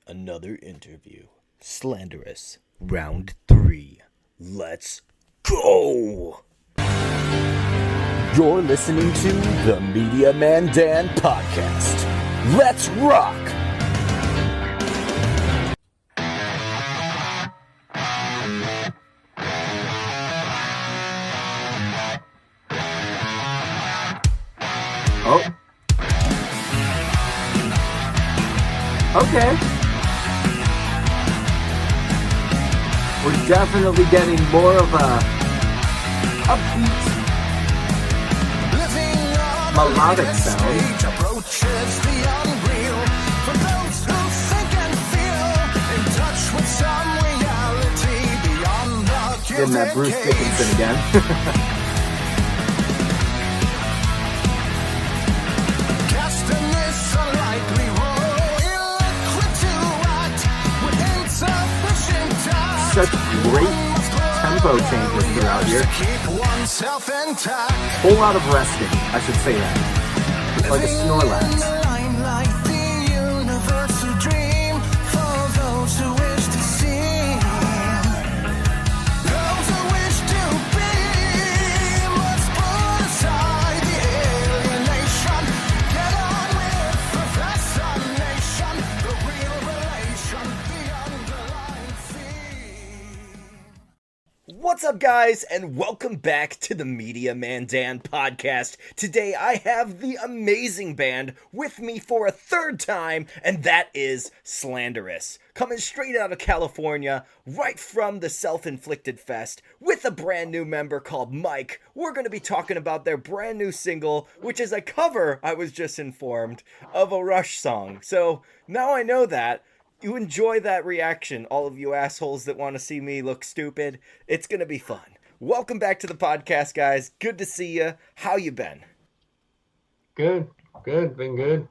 Another interview. Slanderus, round 3. Let's go! You're listening to the Media Man Dan podcast. Let's rock! Oh. Okay. We're definitely getting more of a upbeat, melodic sound. Getting that Bruce Dickinson again. Such great tempo changes throughout here. Whole lot of resting, I should say that. It's like a Snorlax. What's up, guys, and welcome back to the Media Man Dan podcast. Today I have the amazing band with me for a third time, and that is Slanderus. Coming straight out of California, right from the Self-Inflicted Fest, with a brand new member called Mike. We're going to be talking about their brand new single, which is a cover, I was just informed, of a Rush song. So now I know that. You enjoy that reaction, all of you assholes that want to see me look stupid. It's going to be fun. Welcome back to the podcast, guys. Good to see you. How you been? Good. Been good.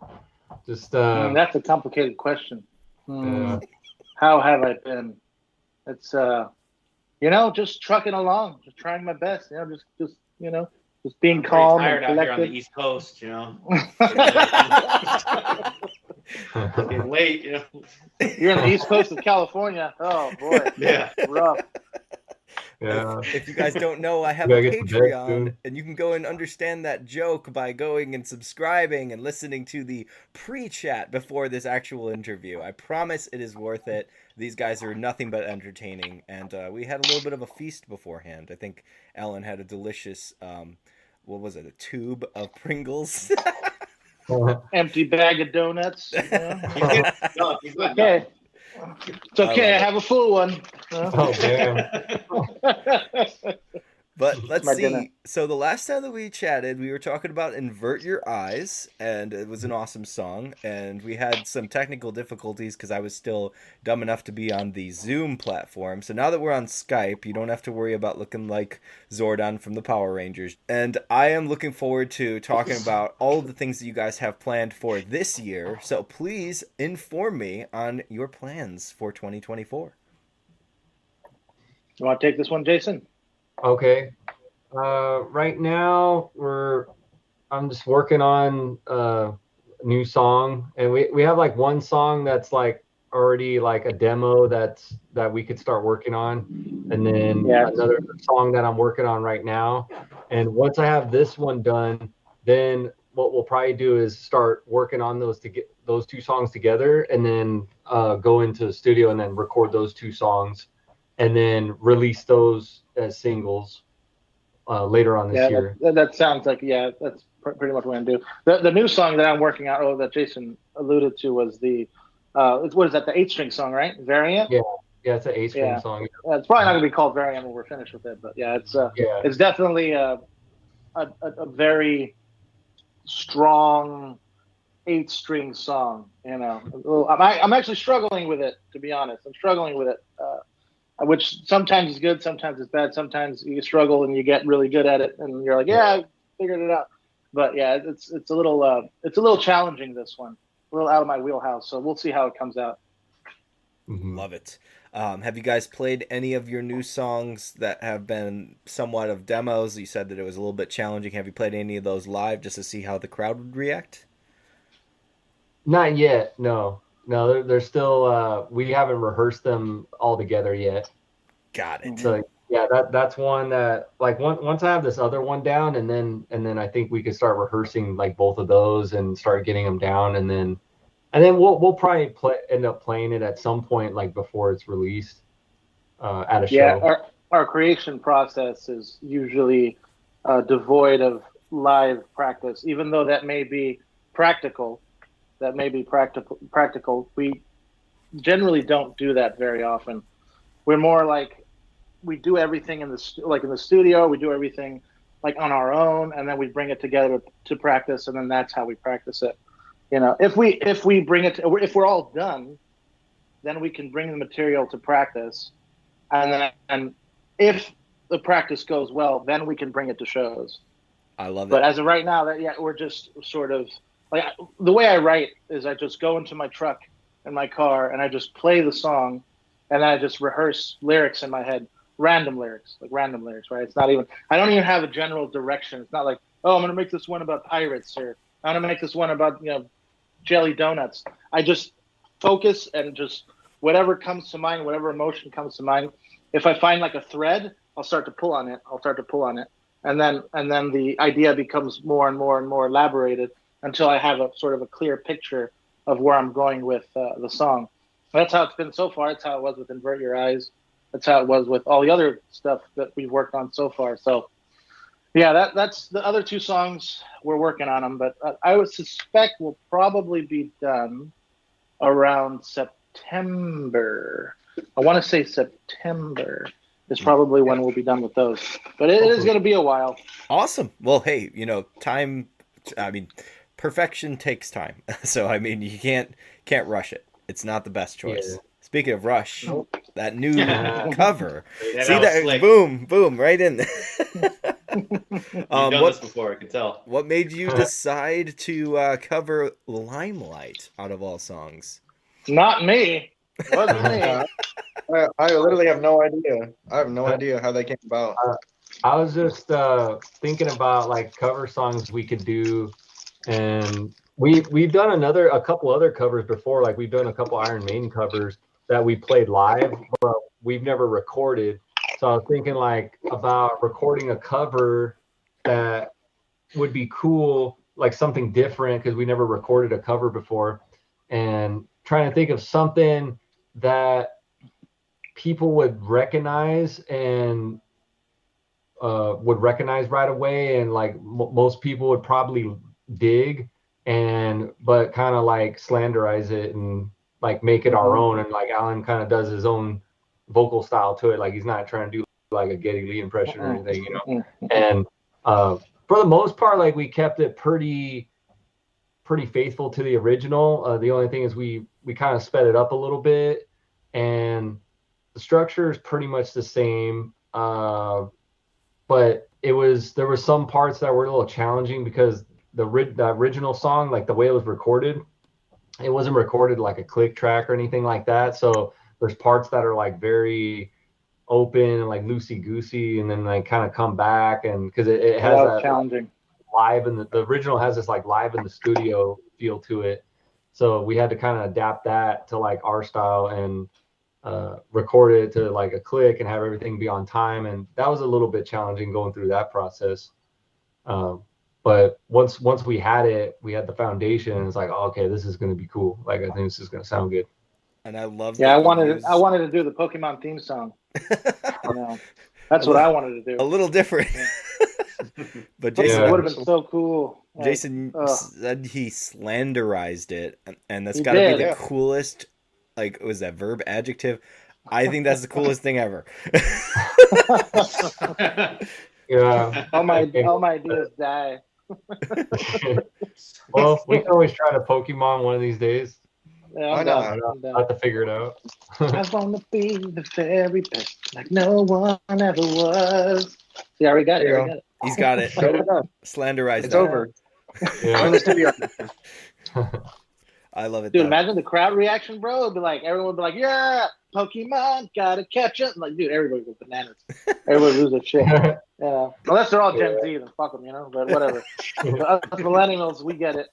Just that's a complicated question. How have I been? It's just trucking along, just trying my best. Just being calm tired and out here on the collected. East Coast, Getting late, You're on the East Coast of California. Oh boy, Yeah. rough. yeah. If you guys don't know, I have You a gotta get to bed Patreon, soon. and you can go and understand that joke by going and subscribing and listening to the pre-chat before this actual interview. I promise it is worth it. These guys are nothing but entertaining, and we had a little bit of a feast beforehand. I think Ellen had a delicious, what was it, a tube of Pringles? Empty bag of donuts. No, he's good. Okay, it's okay. I have a full one. Oh damn. But let's My see. dinner. So the last time that we chatted, we were talking about Invert Your Eyes, and it was an awesome song. And we had some technical difficulties because I was still dumb enough to be on the Zoom platform. So now that we're on Skype, you don't have to worry about looking like Zordon from the Power Rangers. And I am looking forward to talking about all of the things that you guys have planned for this year. So please inform me on your plans for 2024. You want to take this one, Jason? Okay. Right now I'm just working on a new song, and we have like one song that's like already like a demo that we could start working on, and then another song that I'm working on right now. And once I have this one done, then what we'll probably do is start working on those to get those two songs together, and then go into the studio and then record those two songs, and then release those as singles later on this year. That sounds like, that's pretty much what I'm going to do. The new song that I'm working on, that Jason alluded to, was the, what is that, the 8-string song, right? Variant? Yeah, it's an 8-string song. It's probably not going to be called Variant when we're finished with it, but it's definitely a very strong 8-string song. I'm actually struggling with it, to be honest. I'm struggling with it. Which sometimes is good, sometimes it's bad. Sometimes you struggle and you get really good at it, and you're like, I figured it out. But it's a little challenging, this one, a little out of my wheelhouse. So we'll see how it comes out. Mm-hmm. Love it. Have you guys played any of your new songs that have been somewhat of demos? You said that it was a little bit challenging. Have you played any of those live just to see how the crowd would react? Not yet, no. No, they're still. We haven't rehearsed them all together yet. Got it. So yeah, that's one that like once I have this other one down, and then I think we could start rehearsing like both of those and start getting them down, and then we'll probably end up playing it at some point like before it's released at a show. Yeah, our creation process is usually devoid of live practice, even though that may be practical. Practical. We generally don't do that very often. We're more like we do everything in the studio. We do everything like on our own, and then we bring it together to practice, and then that's how we practice it. You know, if we bring it if we're all done, then we can bring the material to practice, and if the practice goes well, then we can bring it to shows. I love it. But as of right now, we're just sort of like the way I write is I just go into my truck in my car and I just play the song, and then I just rehearse lyrics in my head, random lyrics, right? It's not even I don't even have a general direction. It's not like, oh, I'm gonna make this one about pirates, or I'm gonna make this one about jelly donuts. I just focus and just whatever comes to mind, whatever emotion comes to mind. If I find like a thread, I'll start to pull on it. And then the idea becomes more and more and more elaborated until I have a sort of a clear picture of where I'm going with the song. That's how it's been so far. That's how it was with Invert Your Eyes. That's how it was with all the other stuff that we've worked on so far. So yeah, that's the other two songs. We're working on them, but I would suspect we'll probably be done around September. I want to say September is probably when we'll be done with those. But it is going to be a while. Awesome. Well, hey, time, perfection takes time. So, you can't rush it. It's not the best choice. Yeah. Speaking of Rush, that new cover. See that? Slick. Boom, right in there. You've done this before, I can tell. What made you decide to cover Limelight out of all songs? Not me. Wasn't me. I literally have no idea. I have no idea how they came about. I was just thinking about like cover songs we could do, and we've done a couple other covers before. Like we've done a couple Iron Maiden covers that we played live, but we've never recorded. So I was thinking like about recording a cover that would be cool, like something different, because we never recorded a cover before, and trying to think of something that people would recognize and would recognize right away, and like most people would probably dig, but kind of like slanderize it and like make it our own, and like Alan kind of does his own vocal style to it, like he's not trying to do like a Geddy Lee impression or anything, and for the most part, like we kept it pretty faithful to the original. The only thing is we kind of sped it up a little bit, and the structure is pretty much the same, but there were some parts that were a little challenging because the original song, like the way it was recorded, it wasn't recorded like a click track or anything like that. So there's parts that are like very open and like loosey goosey, and then like kind of come back, and because it has that challenging live, and the original has this like live in the studio feel to it. So we had to kind of adapt that to like our style and record it to like a click and have everything be on time. And that was a little bit challenging going through that process. But once we had it, we had the foundation, and it's like, oh, okay, this is going to be cool. Like, I think this is going to sound good. And I love. Yeah, I wanted to do the Pokemon theme song. That's what I wanted to do. A little different. But Jason, it would have been so cool. Jason said he slanderized it, and that's got to be the coolest. Like, was that verb adjective? I think that's the coolest thing ever. Yeah. All my ideas die. Well, we can always try to Pokemon one of these days. Yeah, I'll have to figure it out. I want to be the very best, like no one ever was. See, I already got it. He's got it. Slanderized. It's over. Yeah. I'm in the studio. I love it. Dude, imagine the crowd reaction, bro. It'd be like, everyone would be like, yeah, Pokemon, gotta catch it. Like, dude, everybody goes bananas. Everybody loses their shit. Unless they're all Gen Z, then fuck them, But whatever. But us millennials, we get it.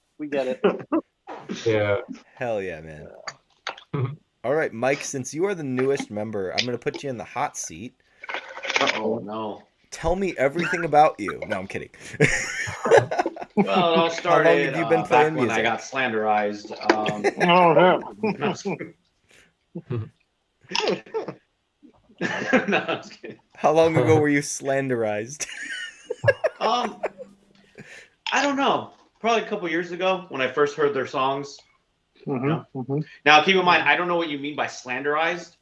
Yeah. Hell yeah, man. All right, Mike, since you are the newest member, I'm going to put you in the hot seat. Oh no. Tell me everything about you. No, I'm kidding. Well, it all started How long have you been playing back when I music? got slanderized. No, I'm just kidding. How long ago were you slanderized? I don't know. Probably a couple years ago when I first heard their songs. Now, keep in mind, I don't know what you mean by slanderized.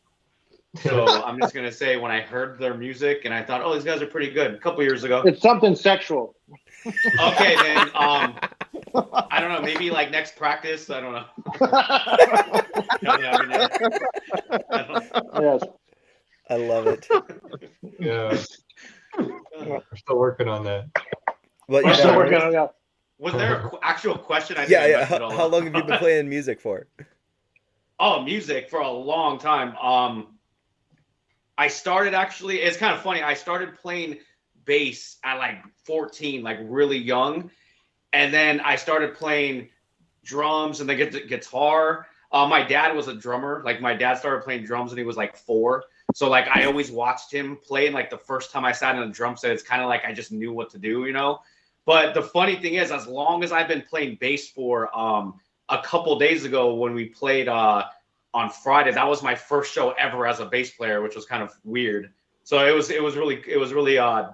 So I'm just gonna say when I heard their music and I thought, oh, these guys are pretty good. A couple years ago. It's something sexual. Okay, then I don't know. Maybe like next practice. I don't know. Yes. I love it. Yeah. We're still working on that. Well, We're still working on that. Was there an actual question? Yeah. How long have you been playing music for? Oh, music for a long time. I started actually. It's kind of funny. I started playing bass at like 14, like really young, and then I started playing drums and then get the guitar. My dad was a drummer. Like my dad started playing drums when he was like 4. So like I always watched him play. And like the first time I sat in a drum set, it's kind of like I just knew what to do, you know. But the funny thing is, as long as I've been playing bass for a couple days ago when we played on Friday, that was my first show ever as a bass player, which was kind of weird. So it was really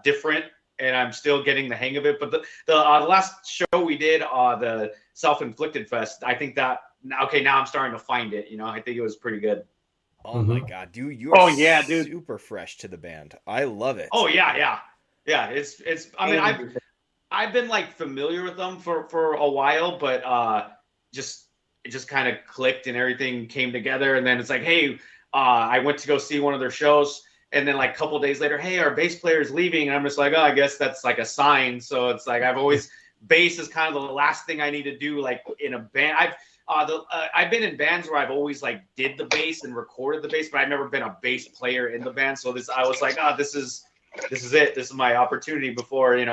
different, and I'm still getting the hang of it. But the last show we did, the Self-Inflicted Fest, I think that now I'm starting to find it. You know, I think it was pretty good. Oh my god, dude, you are dude. super fresh to the band. I love it. Oh yeah. It's. I mean, I've been like familiar with them for a while, but it just kind of clicked and everything came together. And then it's like, hey, I went to go see one of their shows. And then like a couple of days later, hey, our bass player is leaving. And I'm just like, oh, I guess that's like a sign. So it's like bass is kind of the last thing I need to do like in a band. I've been in bands where I've always like did the bass and recorded the bass, but I've never been a bass player in the band. So I was like, this is it. This is my opportunity before I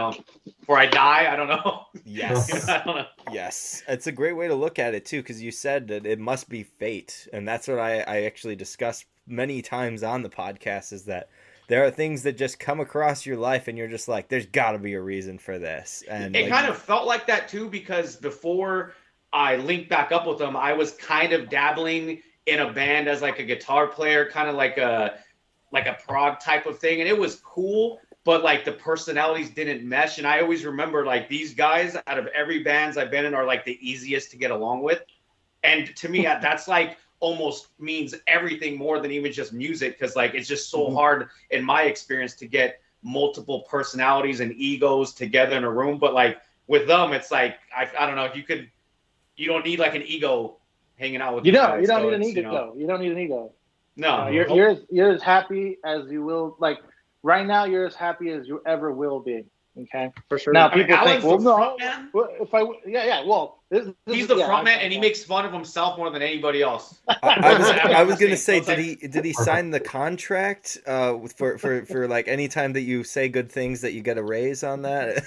die. I don't know. Yes. I don't know. Yes. It's a great way to look at it too, because you said that it must be fate. And that's what I actually discussed many times on the podcast, is that there are things that just come across your life and you're just like, there's got to be a reason for this. And it kind of felt like that too, because before I linked back up with them, I was kind of dabbling in a band as like a guitar player, kind of like a prog type of thing. And it was cool, but like the personalities didn't mesh. And I always remember like these guys out of every bands I've been in are like the easiest to get along with. And to me, that's like almost means everything more than even just music. Cause like, it's just so hard in my experience to get multiple personalities and egos together in a room. But like with them, it's like, I don't know if you don't need like an ego hanging out with you. Guys, you don't need an ego. You don't need an ego. No, you're as happy as you will. Like right now, you're as happy as you ever will be. Okay, for sure. Now people think, well, no. Well, he's the front man, and he makes fun of himself more than anybody else. I was gonna say, did he sign the contract for like any time that you say good things that you get a raise on that?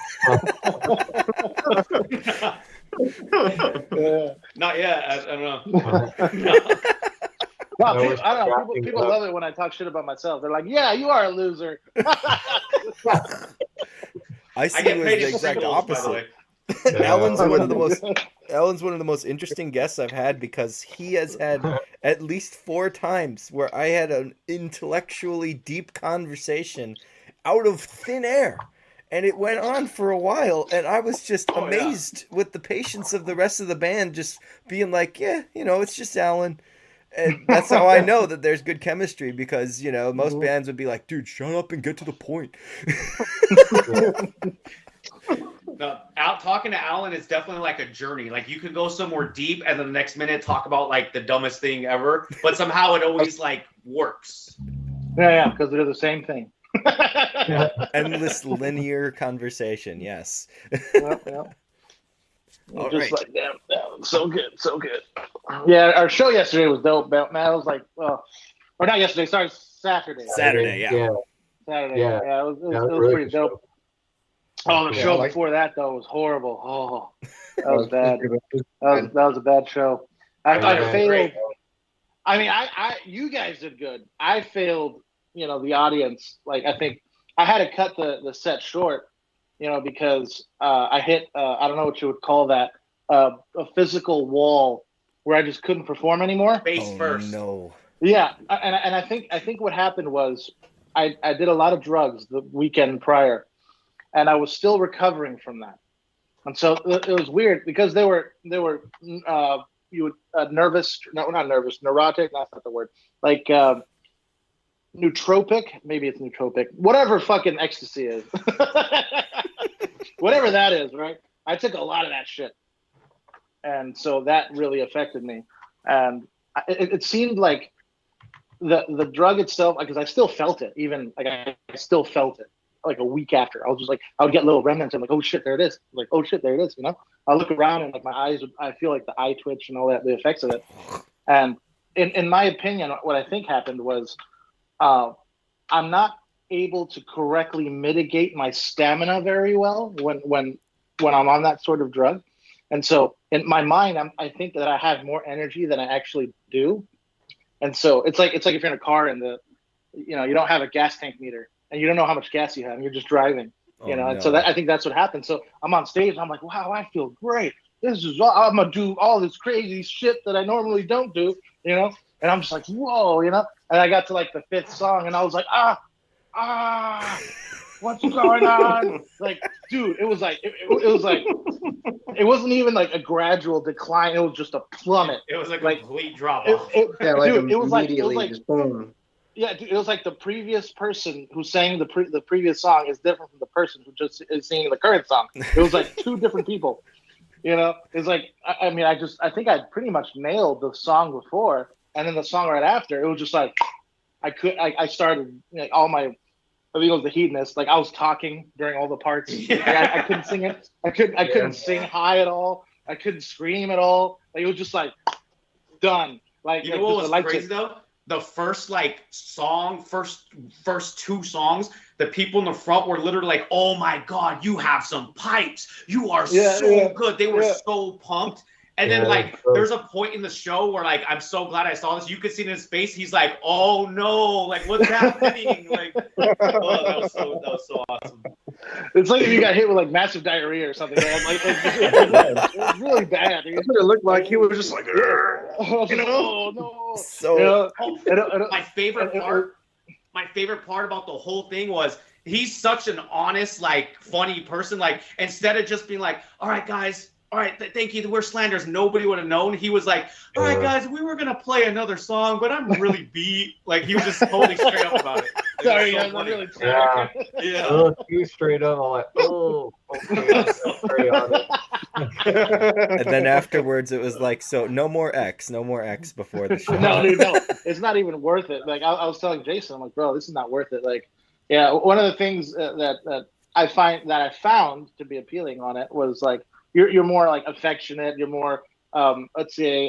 Not yet. I don't know. No, I don't know. People love it when I talk shit about myself. They're like, "Yeah, you are a loser." I see you as the exact opposite. Alan's one of the most interesting guests I've had, because he has had at least 4 times where I had an intellectually deep conversation out of thin air. And it went on for a while, and I was just amazed with the patience of the rest of the band, just being like, yeah, it's just Alan. And that's how I know that there's good chemistry, because, most bands would be like, dude, shut up and get to the point. No, talking to Alan is definitely like a journey. Like you could go somewhere deep and then the next minute talk about like the dumbest thing ever, but somehow it always like works. Yeah, because they're the same thing. Endless linear conversation, yes. Yep. Just like that. So good. Yeah, our show yesterday was dope, man. I was like, or not yesterday, sorry, Saturday. Saturday, yeah. Saturday. Yeah, it was really pretty dope. Oh, the show before that though was horrible. Oh, that was bad. That was a bad show. I failed. I mean, you guys did good. I failed, the audience. Like, I think I had to cut the set short, because I hit, I don't know what you would call that, a physical wall where I just couldn't perform anymore. Face first. No. Yeah, and I think what happened was I did a lot of drugs the weekend prior, and I was still recovering from that, and so it was weird because they were nervous, no, not nervous, neurotic, that's not the word, like nootropic, maybe it's nootropic, whatever fucking ecstasy is, whatever that is, right? I took a lot of that shit, and so that really affected me, and it seemed like the drug itself, because I still felt it, even like I still felt it like a week after. I was just like, I would get little remnants. I'm like, oh shit, there it is. Like, oh shit, there it is. I look around and like my eyes, I feel like the eye twitch and all that, the effects of it. And in my opinion, what I think happened was, I'm not able to correctly mitigate my stamina very well when I'm on that sort of drug. And so in my mind, I think that I have more energy than I actually do. And so it's like if you're in a car and you don't have a gas tank meter and you don't know how much gas you have and you're just driving, No. And so I think that's what happened. So I'm on stage and I'm like, wow, I feel great. I'm going to do all this crazy shit that I normally don't do, and I'm just like, whoa, and I got to like the fifth song and I was like, what's going on? Like, dude, it was like, it was like, it wasn't even like a gradual decline. It was just a plummet. It was like a complete drop off. It was like, just boom. Yeah, dude, it was like the previous person who sang the previous song is different from the person who just is singing the current song. It was like two different people. It's like, I mean, I think I pretty much nailed the song before, and then the song right after, it was just like, I started like all my, I think it was the Hedonist. Like I was talking during all the parts. Yeah. Like, I couldn't sing it. I couldn't sing high at all. I couldn't scream at all. Like it was just like done. Like you know what was crazy though? The first first two songs, the people in the front were literally like, "Oh my god, you have some pipes! You are so good!" They were so pumped. And then like there's a point in the show where like I'm so glad I saw this. You could see in his face, he's like, "Oh no, like what's happening?" Like, that was so awesome. It's like if you got hit with like massive diarrhea or something. Man. Like it was really bad. It looked like he was just like, no. So my favorite part about the whole thing was he's such an honest, like funny person. Like instead of just being like, "All right, guys. All right, thank you. We're Slanders." Nobody would have known. He was like, "All right, guys, we were gonna play another song, but I'm really beat." Like he was just totally straight up about it. Sorry, guys, I'm really tired. Yeah. A little too straight up. I'm like, oh, okay. Very honest. And then afterwards, it was like, so no more X before the show. No, dude, no, it's not even worth it. Like I was telling Jason, I'm like, bro, this is not worth it. Like, yeah, one of the things that I found to be appealing on it was like. You're more like affectionate. You're more let's say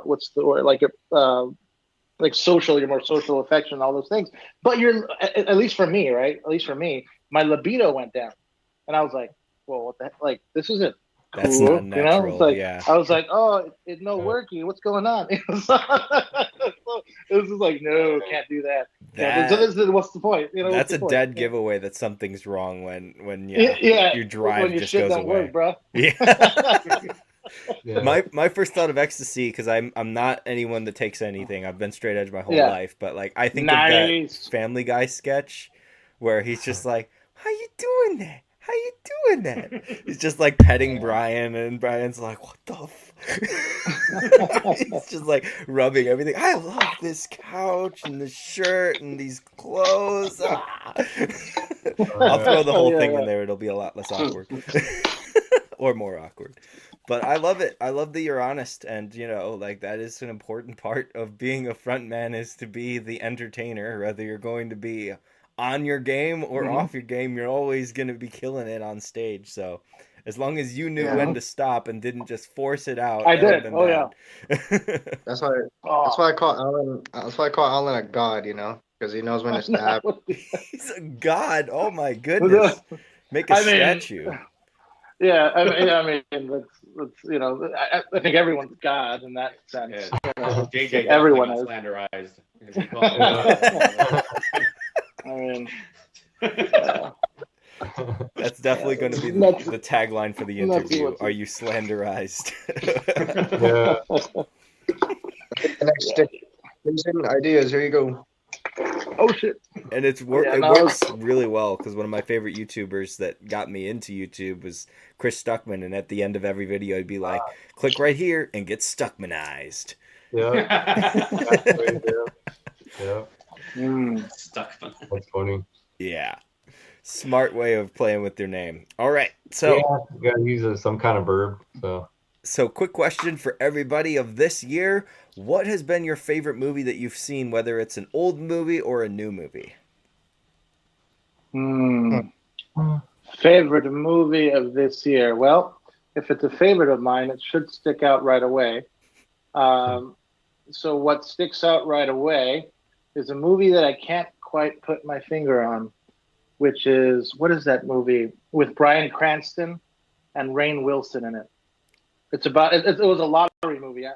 what's the word, like social. You're more social, affection, all those things. But you're at least for me, right? At least for me, my libido went down, and I was like, well, what the heck? Like this isn't cool. That's not natural. It's like, yeah. I was like, oh, it's no working. What's going on? It was just like, no, can't do that. What's the point? That's a dead giveaway that something's wrong when your drive when your just shit goes don't away. work, bro. Yeah. My first thought of ecstasy, because I'm not anyone that takes anything. I've been straight edge my whole life, but like I think of that Family Guy sketch where he's just like, "How you doing that? How you doing that?" He's just like petting Brian, and Brian's like, "What the f-?" He's just like rubbing everything. "I love this couch and this shirt and these clothes." I'll throw the whole thing in there. It'll be a lot less awkward. Or more awkward. But I love it. I love that you're honest, and like that is an important part of being a front man, is to be the entertainer. Whether you're going to be on your game or off your game, you're always going to be killing it on stage. So as long as you knew when to stop and didn't just force it out, I did. That's why I call Alan. That's why I call Alan a god. Because he knows when to stop. He's a god. Oh my goodness! Make a statue. Yeah, I mean, let's you know, I think everyone's God in that sense. Yeah. You know, JJ everyone got is. slanderized. I mean, That's definitely going to be the tagline for the interview. Are you slanderized? Yeah. The next stick. Ideas. Here you go. Oh shit! And it works really well because one of my favorite YouTubers that got me into YouTube was Chris Stuckman, and at the end of every video, he'd be like, "Click right here and get Stuckmanized." Yeah. Yeah. Stuckman. That's funny. Yeah. Smart way of playing with their name. All right. So you gotta use some kind of verb. So quick question for everybody of this year. What has been your favorite movie that you've seen, whether it's an old movie or a new movie? Favorite movie of this year? Well, if it's a favorite of mine, it should stick out right away. So what sticks out right away is a movie that I can't quite put my finger on, which is, what is that movie with Bryan Cranston and Rainn Wilson in it? It's about, it was a lottery movie.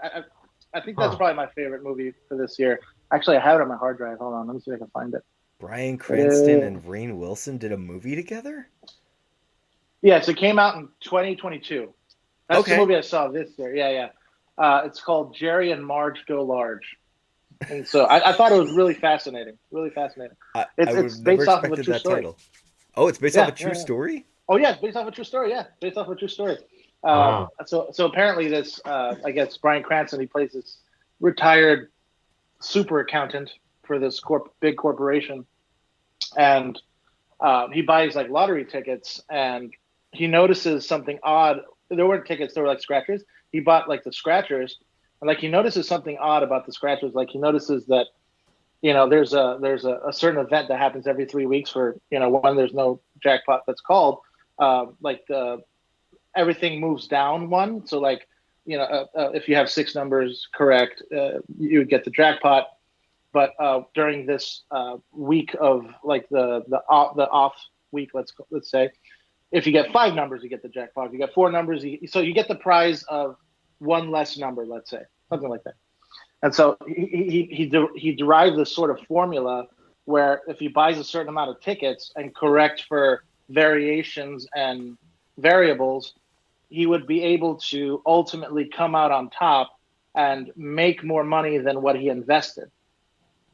I think that's probably my favorite movie for this year. Actually, I have it on my hard drive. Hold on, let me see if I can find it. Bryan Cranston and Rainn Wilson did a movie together? Yes, it came out in 2022. That's the movie I saw this year. Yeah. It's called Jerry and Marge Go Large. And so I thought it was really fascinating. Really fascinating. It's based off of a true story. Title. Oh, it's based off a true story? Oh, yeah, it's based off a true story. Yeah, based off a true story. So apparently this, I guess, Bryan Cranston, he plays this retired super accountant for this big corporation. And he buys like lottery tickets, and he notices something odd. There weren't tickets, there were like scratchers. He bought like the scratchers, and like he notices something odd about the scratchers. Like he notices that, you know, there's a certain event that happens every 3 weeks for, you know, when there's no jackpot that's called, like everything moves down one. So like, you know, if you have 6 numbers correct, you would get the jackpot. But during this week of like the off week, let's say, if you get 5 numbers, you get the jackpot. If you get 4 numbers, so you get the prize of 1 less number, let's say, something like that. And so he derived this sort of formula where if he buys a certain amount of tickets and correct for variations and variables, he would be able to ultimately come out on top and make more money than what he invested.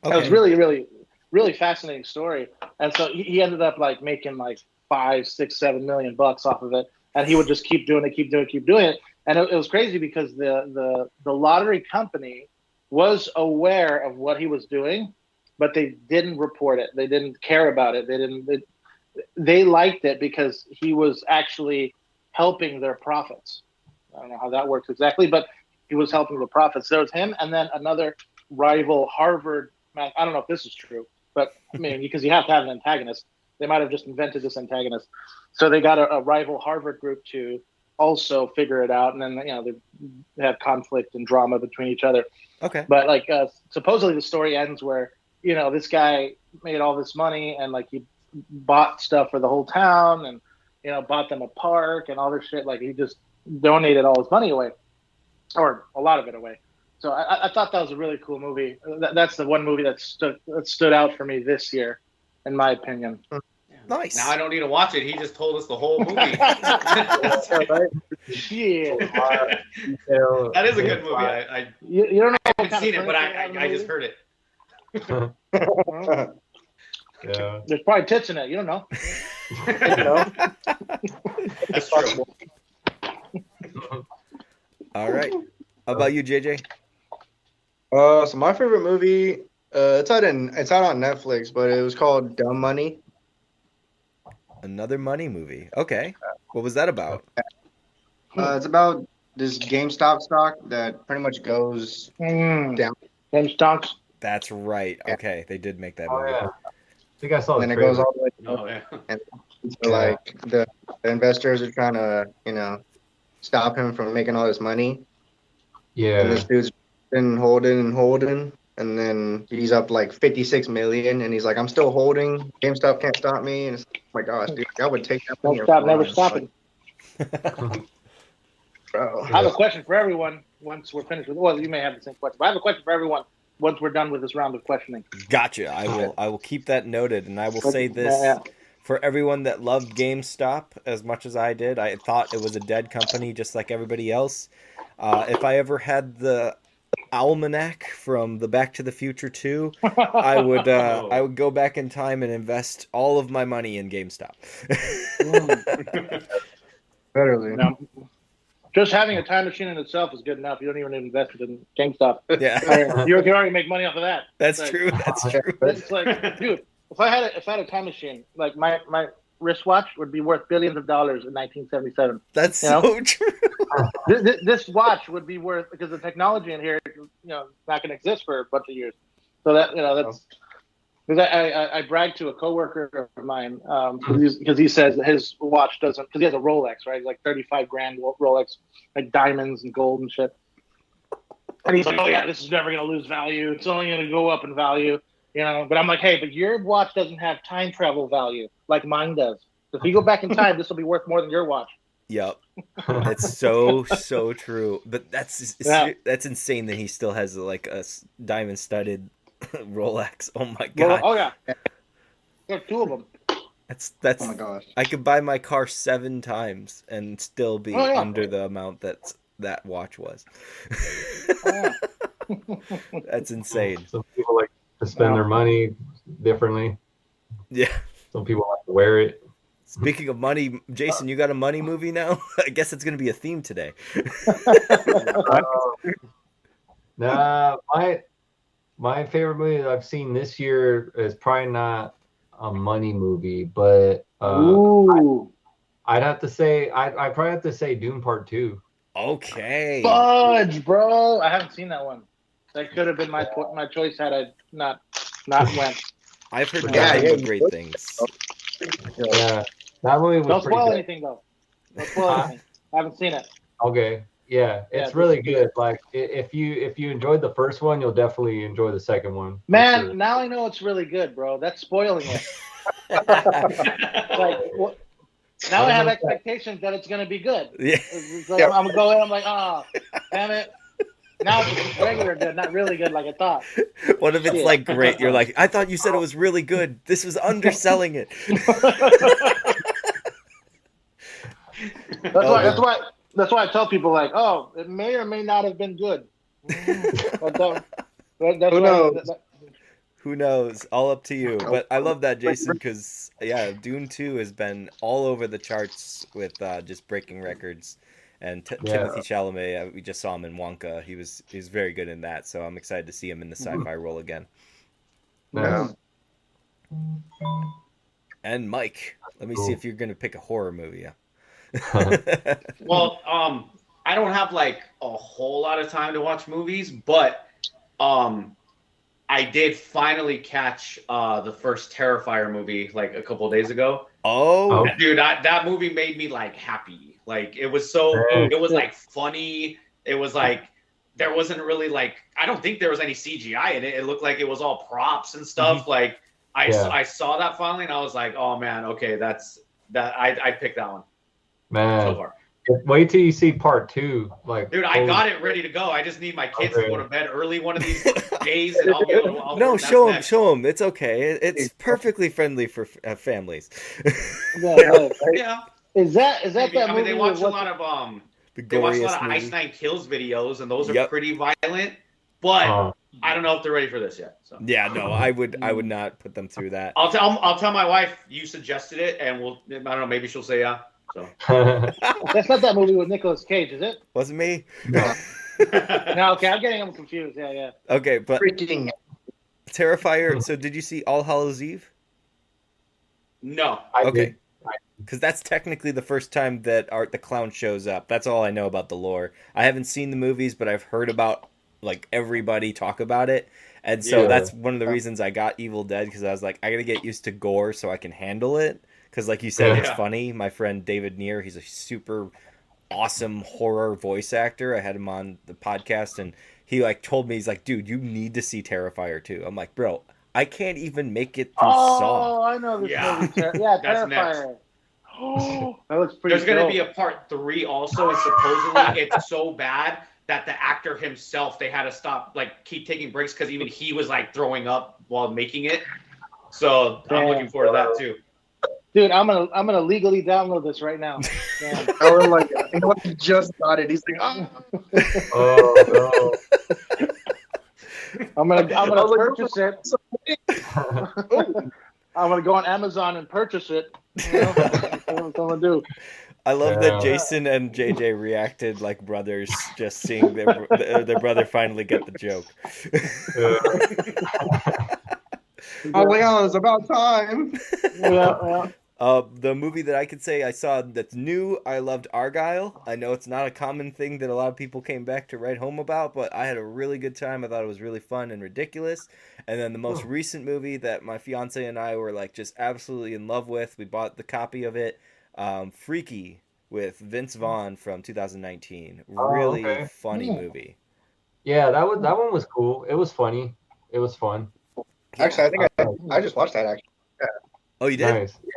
Okay. It was really, really, really fascinating story. And so he ended up like making like $5, $6, $7 million off of it. And he would just keep doing it. And it was crazy because the lottery company was aware of what he was doing, but they didn't report it. They didn't care about it. They liked it because he was actually helping their profits. I don't know how that works exactly, but he was helping the profits. There was him, and then another rival Harvard. I don't know if this is true, but I mean, because you have to have an antagonist. They might have just invented this antagonist. So they got a rival Harvard group to also figure it out, and then, you know, they have conflict and drama between each other. Okay. But like supposedly the story ends where, you know, this guy made all this money and like he bought stuff for the whole town and, you know, bought them a park and all this shit. Like he just donated all his money away, or a lot of it away. So I thought that was a really cool movie. That's the one movie that stood out for me this year, in my opinion. Nice. Now I don't need to watch it. He just told us the whole movie. Yeah. That is a good movie. You don't know. I haven't seen it, but I just heard it. Yeah. There's probably tits in it. You don't know. That's true. All right. How about you, JJ? So my favorite movie, it's out on Netflix, but it was called Dumb Money. Another money movie. Okay. What was that about? It's about this GameStop stock that pretty much goes down. GameStop. That's right. Okay, they did make that movie. Yeah. I think I saw and the it goes all the way Oh, yeah. and so, like the investors are trying to, you know, stop him from making all this money. Yeah. And this dude's been holding, and then he's up like 56 million, and he's like, I'm still holding. GameStop can't stop me. And it's like, oh my gosh, dude, I would take that money. GameStop never stopping. Bro. I have a question for everyone once we're finished with. Well, you may have the same question, but I have a question for everyone once we're done with this round of questioning. Gotcha. I will keep that noted, and I will say this. Yeah. For everyone that loved GameStop as much as I did, I thought it was a dead company just like everybody else. If I ever had the almanac from the Back to the Future 2, I would go back in time and invest all of my money in GameStop. Literally. No. Just having a time machine in itself is good enough. You don't even invest it in GameStop. Yeah, You can already make money off of that. that's Like, true. That's true. It's like, dude, if I had a time machine, like my wristwatch would be worth billions of dollars in 1977. That's so true. This watch would be worth, because the technology in here, not going to exist for a bunch of years. So that's because I bragged to a coworker of mine because he says that his watch doesn't, because he has a Rolex, right? It's like 35 grand Rolex, like diamonds and gold and shit. And he's like, oh yeah, this is never going to lose value. It's only going to go up in value. But I'm like, hey, but your watch doesn't have time travel value like mine does. If you go back in time, this will be worth more than your watch. Yep, that's so true. But that's insane that he still has like a diamond studded Rolex. Oh my god. Oh yeah, there's two of them. That's Oh my gosh. I could buy my car 7 times and still be under the amount that watch was. That's insane. Some people like to spend their money differently. Yeah. Some people like to wear it. Speaking of money, Jason, you got a money movie now? I guess it's going to be a theme today. Nah, my favorite movie that I've seen this year is probably not a money movie, but I'd have to say I probably have to say Doom Part 2. Okay. Fudge, bro! I haven't seen that one. That could have been my choice had I not went. I've heard nothing but great things. Yeah, that movie was Don't pretty spoil good. anything though. Don't spoil anything. I haven't seen it. Okay, yeah, it's really good. Like if you enjoyed the first one, you'll definitely enjoy the second one. Man, Sure. now I know it's really good, bro. That's spoiling it. Now I have expectations that it's going to be good. Yeah. It's like, I'm going to go in, I'm like, oh, damn it. Now it's just regular good, not really good like I thought. What if it's like great? You're like, I thought you said it was really good. This was underselling it. That's why I tell people, like, oh, it may or may not have been good. Who knows? Who knows? All up to you. But I love that, Jason, because Dune 2 has been all over the charts with just breaking records. And Timothée Chalamet, we just saw him in Wonka. He was very good in that, so I'm excited to see him in the sci-fi role again. Yeah. And Mike, let me see if you're gonna pick a horror movie. Well, I don't have like a whole lot of time to watch movies, but I did finally catch the first Terrifier movie like a couple of days ago. Oh, dude, that movie made me like happy. Like it was like funny. It was like there wasn't really like, I don't think there was any CGI in it. It looked like it was all props and stuff. Mm-hmm. Like I saw that finally and I was like, oh man, okay, I picked that one. Man. So far. Wait till you see Part 2. Like, dude, I got it ready to go. I just need my kids to go to bed early one of these days, and I'll be able to. No, show them. It's okay. It's perfectly friendly for families. Yeah. Is that movie? I mean, they watch a lot of Ice Nine Kills videos, and those are pretty violent. But I don't know if they're ready for this yet. So. Yeah, no, I would not put them through that. I'll tell my wife you suggested it, and I don't know, maybe she'll say yeah. So that's not that movie with Nicolas Cage, is it? Wasn't me. No, okay, I'm getting them confused. Yeah. Okay, but Freaking Terrifier. So, did you see All Hallows Eve? No. Okay, because that's technically the first time that Art the Clown shows up. That's all I know about the lore. I haven't seen the movies, but I've heard about like everybody talk about it, and so that's one of the reasons I got Evil Dead, because I was like, I gotta get used to gore so I can handle it. Because like you said, it's funny. My friend David Neer, he's a super awesome horror voice actor. I had him on the podcast, and he like told me, he's like, dude, you need to see Terrifier 2. I'm like, bro, I can't even make it through Saw. Oh, I know this movie. Yeah, Terrifier. Oh, that looks pretty. There's going to be a part 3 also, and supposedly it's so bad that the actor himself, they had to stop, like, keep taking breaks because even he was like throwing up while making it. So I'm looking forward to that too. Dude, I'm gonna legally download this right now. I was like, he just got it. He's like, Oh no. I'm gonna purchase it. I'm gonna go on Amazon and purchase it. You know? That's what I'm gonna do. I love that Jason and JJ reacted like brothers, just seeing their brother finally get the joke. oh yeah, it's about time. Yeah. The movie that I could say I saw that's new, I loved Argyle. I know it's not a common thing that a lot of people came back to write home about, but I had a really good time. I thought it was really fun and ridiculous. And then the most recent movie that my fiance and I were like just absolutely in love with, we bought the copy of it, Freaky with Vince Vaughn from 2019. Really funny movie. Yeah, that one was cool. It was funny. It was fun. Actually, I think I just watched that actually. Yeah. Oh, you did? Nice. Yeah.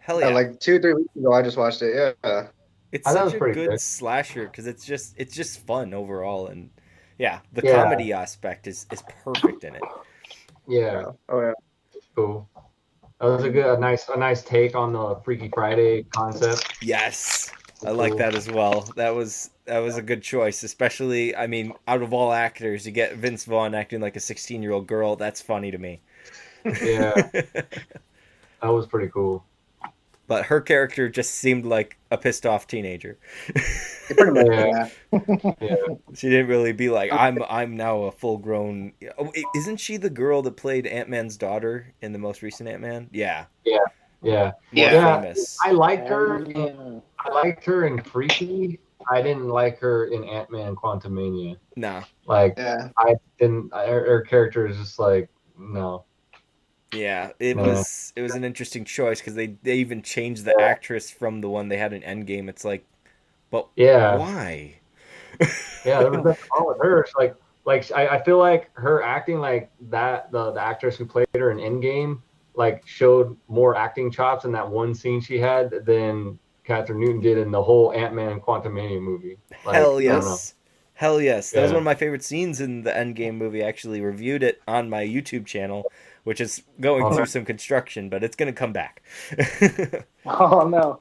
Hell yeah! Like 2-3 weeks ago, I just watched it. Yeah, it's such a good slasher because it's just fun overall, and the comedy aspect is perfect in it. Yeah. Oh yeah. Cool. That was a nice take on the Freaky Friday concept. Yes, I like that as well. That was a good choice, especially I mean, out of all actors, you get Vince Vaughn acting like a 16-year-old girl. That's funny to me. Yeah. That was pretty cool. But her character just seemed like a pissed off teenager. Pretty much, yeah. She didn't really be like, I'm now a full grown. Oh, isn't she the girl that played Ant-Man's daughter in the most recent Ant-Man? Yeah. More famous. I liked her. I liked her in Freaky. I didn't like her in Ant-Man Quantumania. Nah. Like I didn't. Her character is just like no. Yeah, it was an interesting choice because they even changed the actress from the one they had in Endgame. It's like, but why? Yeah, there was nothing wrong with her. It's like I feel like her acting like that the actress who played her in Endgame like showed more acting chops in that one scene she had than Catherine Newton did in the whole Ant-Man Quantumania movie. Like, Hell yes. Hell yes. That was one of my favorite scenes in the Endgame movie. I actually reviewed it on my YouTube channel, which is going through some construction, but it's going to come back. Oh no.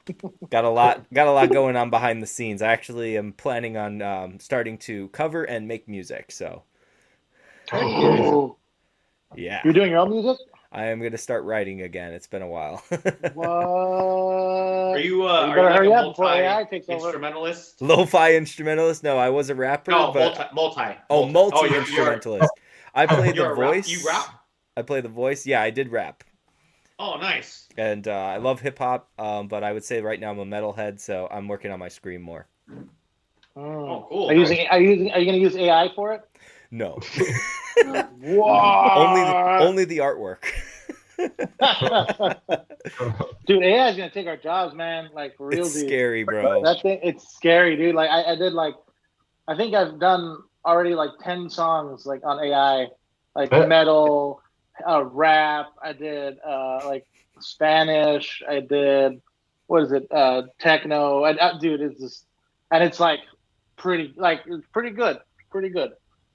Got a lot going on behind the scenes. I actually am planning on starting to cover and make music, so. Oh. Yeah. You're doing your own music? I am going to start writing again. It's been a while. What? Are you like hurry a up before AI takes over. multi-instrumentalist? Lo-fi instrumentalist? No, I was a rapper. No, but... multi. Oh, multi-instrumentalist. I play the voice. You rap? I play the voice. Yeah, I did rap. Oh, nice. And I love hip-hop, but I would say right now I'm a metalhead, so I'm working on my scream more. Oh, cool. Are you going to use AI for it? No. What? Only the artwork. Dude, AI is gonna take our jobs, man. Like for real, it's dude. Scary, bro. That thing, it's scary, dude. Like I did I think I've done already like 10 songs like on AI, like metal, rap. I did like Spanish. I did techno. Dude, it's just, and it's like pretty good.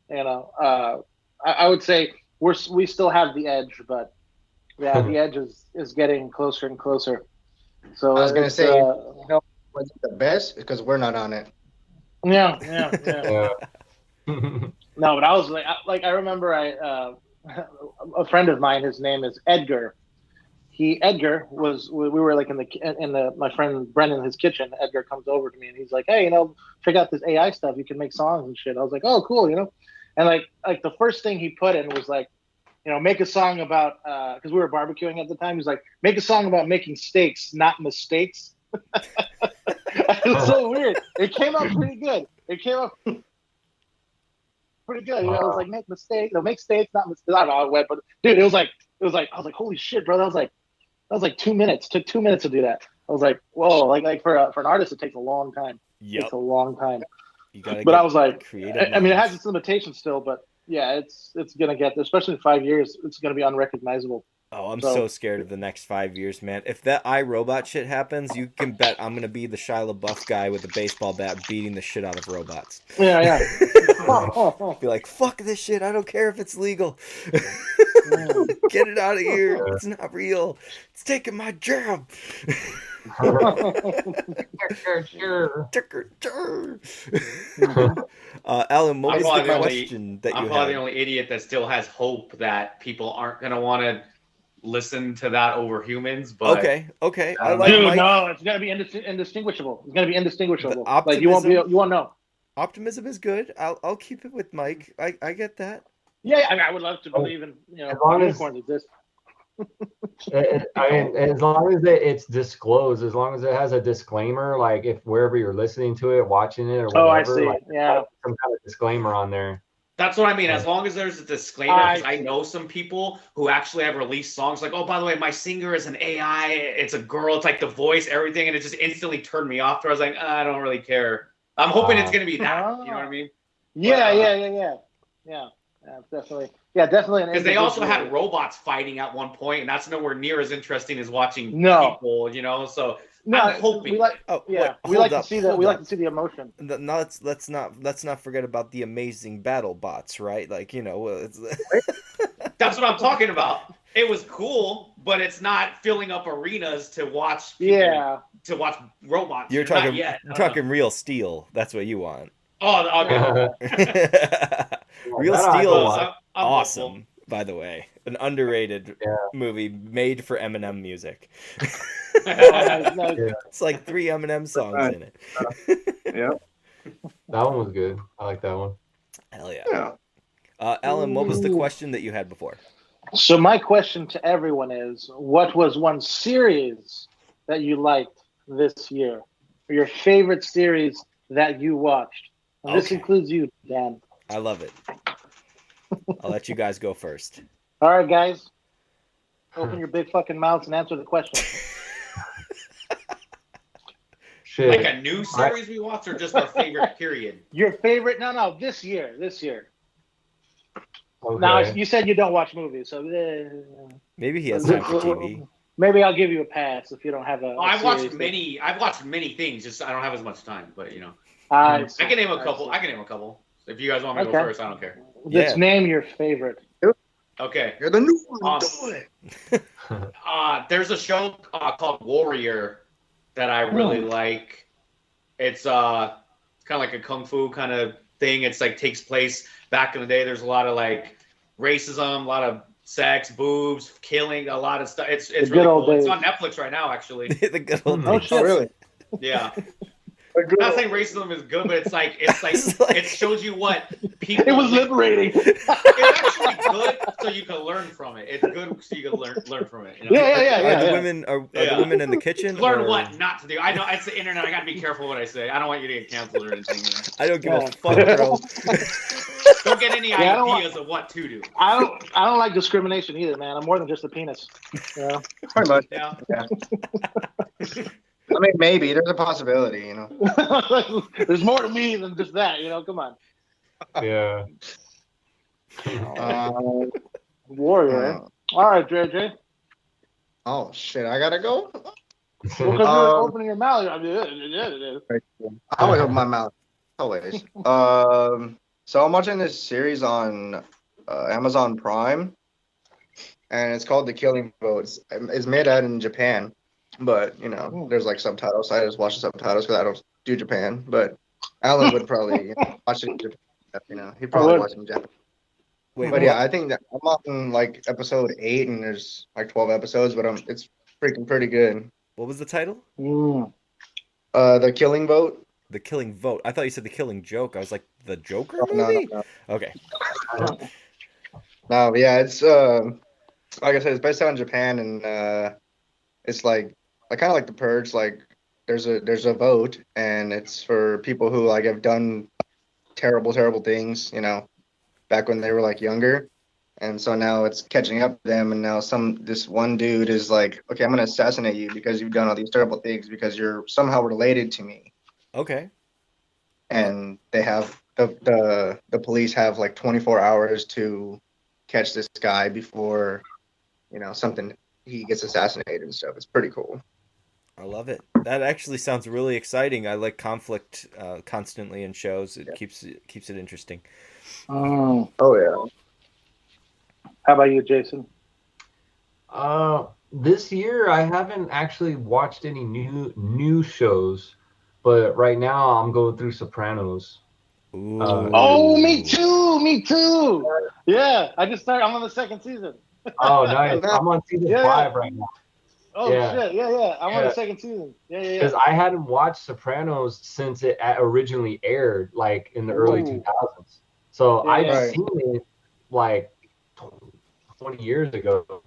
You know, I would say we still have the edge, but yeah, the edge is getting closer and closer. So I was gonna say, what's the best because we're not on it. Yeah. No, but I was like I remember a friend of mine. His name is Edgar. Edgar was we were like in the my friend Brendan, his kitchen. Edgar comes over to me and he's like, hey, check out this AI stuff. You can make songs and shit. I was like, oh, cool, And like the first thing he put in was like, make a song about because we were barbecuing at the time. He's like, make a song about making steaks, not mistakes. It was so weird. It came out pretty good. It was like make mistakes, make steaks, not mistakes. I don't know how it went, but dude, it was like I was like, holy shit, bro. That was like 2 minutes. Took 2 minutes to do that. I was like, whoa, like for an artist, it takes a long time. Yep. It takes a long time. But I was like, creative. I mean, it has its limitations still, but yeah, it's gonna get there, especially in 5 years. It's gonna be unrecognizable. Oh, I'm so scared of the next 5 years, man. If that iRobot shit happens, you can bet I'm gonna be the Shia LaBeouf guy with a baseball bat beating the shit out of robots. Yeah. Be like, fuck this shit. I don't care if it's legal. Get it out of here. It's not real. It's taking my job. Alan, what was the question that you had? I'm probably the only idiot that still has hope that people aren't gonna want to listen to that over humans. But okay. Dude, no, it's gonna be indistinguishable. It's gonna be indistinguishable. Like you won't know. Optimism is good. I'll keep it with Mike. I get that. Yeah, I would love to believe in unicorns exist. As long as it's disclosed, as long as it has a disclaimer, like if wherever you're listening to it, watching it, or whatever, I see. like, some kind of disclaimer on there. That's what I mean. As long as there's a disclaimer, because I know some people who actually have released songs like, oh, by the way, my singer is an AI. It's a girl. It's like the voice, everything, and it just instantly turned me off. I was like, I don't really care. I'm hoping it's gonna be that. You know what I mean? Yeah, definitely. Yeah, definitely. Because they also had robots fighting at one point, and that's nowhere near as interesting as watching people. So I'm hoping. We like to see that. We like to see the emotion. No, let's not forget about the amazing battle bots, right? Like it's... That's what I'm talking about. It was cool, but it's not filling up arenas to watch. To watch robots. You're talking real steel. That's what you want. Oh, okay. Real Steel is awesome, by the way. An underrated movie made for Eminem music. It's like 3 Eminem songs in it. That one was good. I like that one. Hell yeah. Alan, what was the question that you had before? So my question to everyone is, what was one series that you liked this year? Or your favorite series that you watched? And this includes you, Dan. I love it. I'll let you guys go first. All right, guys. Open your big fucking mouths and answer the question. Shit. Like a new series we watched, or just our favorite period? Your favorite? No. This year. Okay. Now, you said you don't watch movies, so... Maybe he has time for TV. Maybe I'll give you a pass if you don't have a I've watched many things, just I don't have as much time, but I can name a couple. If you guys want me to go first, I don't care. Let's name your favorite. Okay. You're the new one. Do it. There's a show called Warrior that I really like. It's kind of like a kung fu kind of thing. It's like takes place back in the day. There's a lot of like racism, a lot of sex, boobs, killing, a lot of stuff. It's really cool. It's on Netflix right now, actually. The good old days. Oh, really? Yeah. I'm not saying racism is good, but it's like it shows you what people. It was liberating. It's actually good, so you can learn from it. It's good, so you can learn from it. Are the women in the kitchen? Learn what not to do. I know it's the internet. I gotta be careful what I say. I don't want you to get canceled or anything. I don't give a fuck, bro. Don't get any ideas of what to do. I don't like discrimination either, man. I'm more than just a penis. Yeah. Pretty much. Yeah. I mean, maybe there's a possibility, There's more to me than just that, Come on. Yeah. Warrior. All right, JJ. Oh shit! I gotta go. Because you're opening your mouth. I always open my mouth. Always. So I'm watching this series on Amazon Prime, and it's called The Killing Vote. It's made out in Japan. But, there's like subtitles, so I just watch the subtitles because I don't do Japan. But Alan would probably watch it in Japan. He'd probably watch it in Japan. Yeah, I think that I'm on like episode 8 and there's like 12 episodes, but it's freaking pretty good. What was the title? The Killing Vote. The Killing Vote. I thought you said The Killing Joke. I was like, the Joker movie? No. Okay. No, yeah, it's like I said, it's based out in Japan, and it's like kind of like The Purge. Like there's a vote, and it's for people who like have done terrible things, back when they were like younger, and so now it's catching up to them, and now this one dude is like, okay, I'm gonna assassinate you because you've done all these terrible things because you're somehow related to me. Okay. And they have the police have like 24 hours to catch this guy before something he gets assassinated and stuff. It's pretty cool. I love it. That actually sounds really exciting. I like conflict constantly in shows. It keeps it interesting. Oh yeah. How about you, Jason? This year I haven't actually watched any new shows, but right now I'm going through Sopranos. Oh, me too. Yeah, I just started. I'm on the second season. Oh, nice. I'm on season 5 right now. Oh shit! Yeah. I'm on the second season. Yeah. Because I hadn't watched Sopranos since it originally aired, like in the early 2000s. So I've seen it like 20 years ago.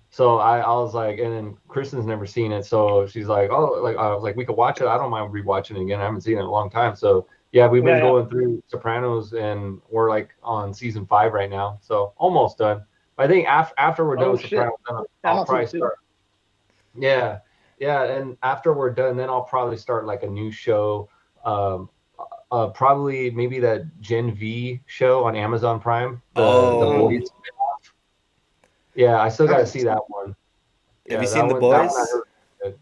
So I was like, and then Kristen's never seen it, so she's like, oh, like I was like, we could watch it. I don't mind rewatching it again. I haven't seen it in a long time. So yeah, we've been going through Sopranos, and we're like on season 5 right now, so almost done. I think after we're done with Sopranos, I'll probably start. Yeah, and after we're done, then I'll probably start like a new show. Probably maybe that Gen V show on Amazon Prime. The Boys. Yeah, I still got to see that one. Have you seen The Boys?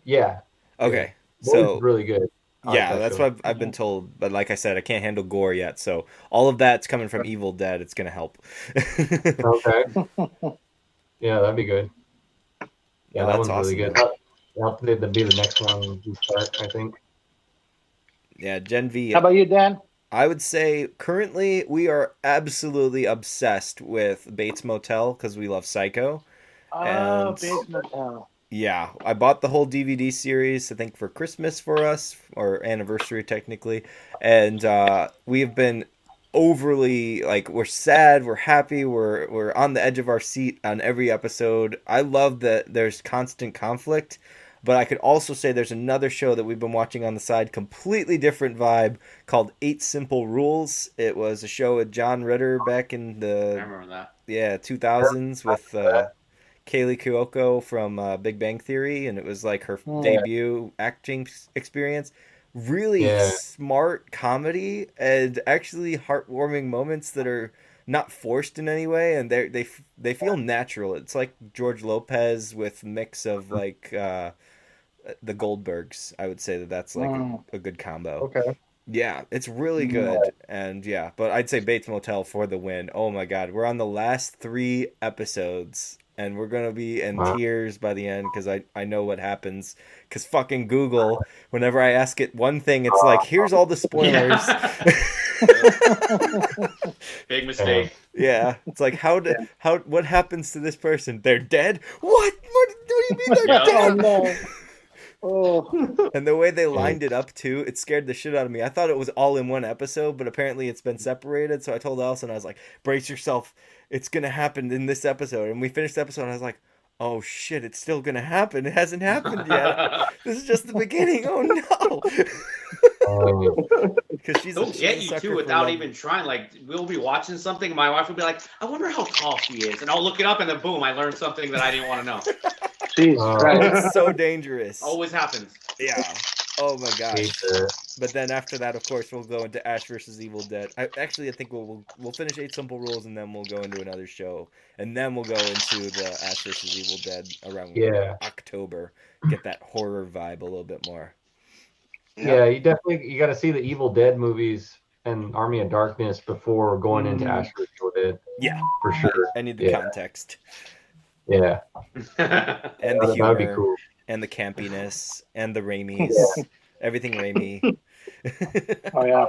Yeah. Okay. So really good. Yeah, that's what I've been told. But like I said, I can't handle gore yet. So all of that's coming from Evil Dead. It's going to help. Okay. Yeah, that'd be good. Yeah, that one's awesome, really good. That'll be the next one we start, I think. Yeah, Gen V. How about you, Dan? I would say currently we are absolutely obsessed with Bates Motel because we love Psycho. Bates Motel. Yeah, I bought the whole DVD series, I think, for Christmas for us, or anniversary technically. And we have been overly, like, we're sad, we're happy, we're on the edge of our seat on every episode. I love that there's constant conflict. But I could also say there's another show that we've been watching on the side, completely different vibe, called 8 Simple Rules. It was a show with John Ritter back in the 2000s with Kaylee Cuoco from Big Bang Theory, and it was like her debut acting experience. Really smart comedy and actually heartwarming moments that are not forced in any way, and they feel natural. It's like George Lopez with mix of like the Goldbergs. I would say that's like a good combo. Okay. Yeah, it's really good. And but I'd say Bates Motel for the win. Oh my god, we're on the last 3 episodes and we're gonna be in tears by the end because I know what happens. Because fucking Google, whenever I ask it one thing, it's like, here's all the spoilers. Big mistake. Yeah, it's like what happens to this person? They're dead? What do you mean they're dead? No. Oh. And the way they lined it up too, it scared the shit out of me. I thought it was all in one episode, but apparently it's been separated. So I told Allison, I was like, brace yourself, it's gonna happen in this episode. And we finished the episode and I was like, oh shit, it's still gonna happen. It hasn't happened yet. This is just the beginning. Oh no. Because They'll get you too without even trying. Like, we'll be watching something, and my wife will be like, I wonder how tall she is. And I'll look it up, and then boom, I learned something that I didn't want to know. It's so dangerous. Always happens. Yeah. Oh my gosh. But then after that, of course, we'll go into Ash versus Evil Dead. I think we'll finish 8 Simple Rules, and then we'll go into another show, and then we'll go into the Ash versus Evil Dead around October. Get that horror vibe a little bit more. Yeah, you got to see the Evil Dead movies and Army of Darkness before going into Ash vs. Evil Dead. Yeah, for sure. I need the context. Yeah, and the humor, that'd be cool. And the campiness, and the Raimis, everything Raimi. Oh yeah.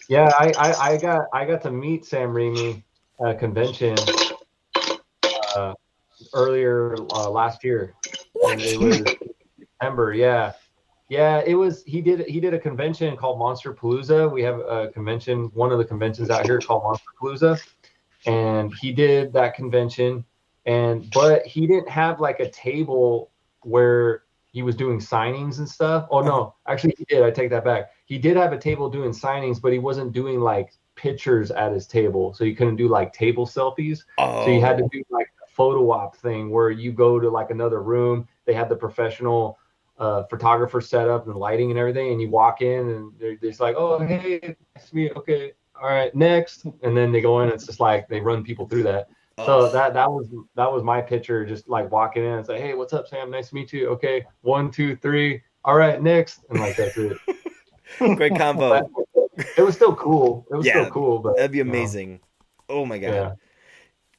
Yeah, I got to meet Sam Raimi at a convention earlier last year. What? It was September. Yeah, it was. He did a convention called Monster Palooza. We have a convention, one of the conventions out here called Monster Palooza, and he did that convention. But he didn't have like a table where he was doing signings and stuff. Oh no, actually he did. I take that back. He did have a table doing signings, but he wasn't doing like pictures at his table, so you couldn't do like table selfies. So you had to do like a photo op thing where you go to like another room. They had the professional photographer set up and lighting and everything, and you walk in and they're just like, oh hey, nice to meet you. Okay, all right, next. And then they go in, it's just like they run people through that. So that was my picture, just like walking in and say, "Hey, what's up, Sam? Nice to meet you." Okay, 1, 2, 3. All right, next, and like that's it. Great combo. It was still cool. It was Yeah, still cool, but that'd be amazing. Oh my god. Yeah.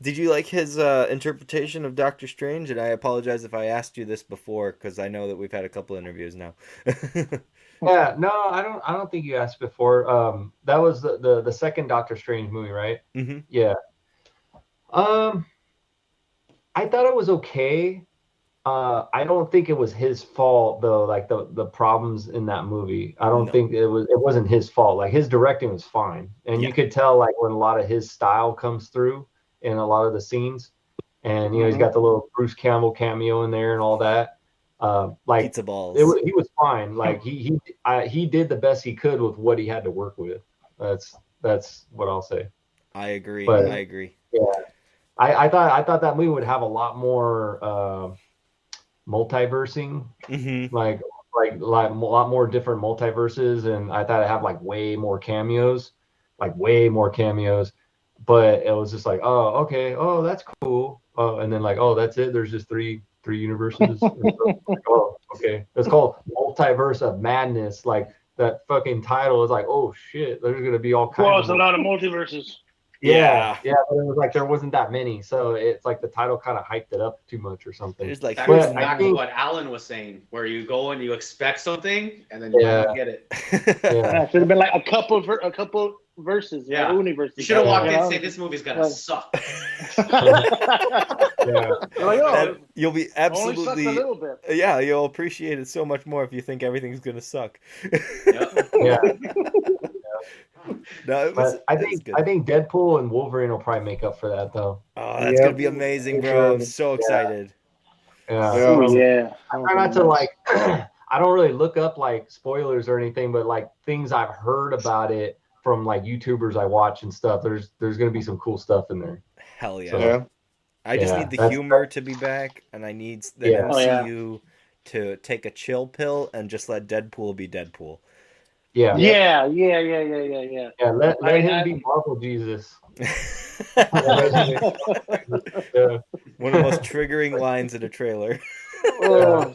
Did you like his interpretation of Doctor Strange? And I apologize if I asked you this before, because I know that we've had a couple interviews now. Yeah, no, I don't think you asked before. That was the second Doctor Strange movie, right? Mm-hmm. Yeah. I thought it was okay. I don't think it was his fault though. Like the problems in that movie, I don't think it wasn't his fault. Like his directing was fine, and you could tell like when a lot of his style comes through in a lot of the scenes, and he's got the little Bruce Campbell cameo in there and all that. Like pizza balls. He was fine. Like he did the best he could with what he had to work with. That's what I'll say. I agree. But, I agree. Yeah, I thought that movie would have a lot more multiversing, like a lot more different multiverses, and I thought it'd have like way more cameos. But it was just like, oh, okay, oh, that's cool. And then like, oh, that's it. There's just three universes. Like, oh, okay. It's called Multiverse of Madness. Like that fucking title is like, oh shit, there's gonna be all kinds. Well, it's a lot of multiverses. Yeah, but it was like there wasn't that many, so it's like the title kind of hyped it up too much or something. It's like that goes back to what Alan was saying, where you go and you expect something and then you don't get it. Yeah, it should have been like a couple verses. Yeah, universes. You should have walked in and said, "This movie's gonna suck." You'll be absolutely. Only sucks a little bit. Yeah, you'll appreciate it so much more if you think everything's gonna suck. Yeah. No, I think Deadpool and Wolverine will probably make up for that though. Oh, that's gonna be amazing, bro! I'm so excited. Yeah. I try not to like. I don't really look up like spoilers or anything, but like things I've heard about it from like YouTubers I watch and stuff. There's gonna be some cool stuff in there. Hell yeah! So, I just need the humor to be back, and I need the MCU to take a chill pill and just let Deadpool be Deadpool. Yeah, let him be Marvel Jesus. One of the most triggering lines in a trailer. Oh,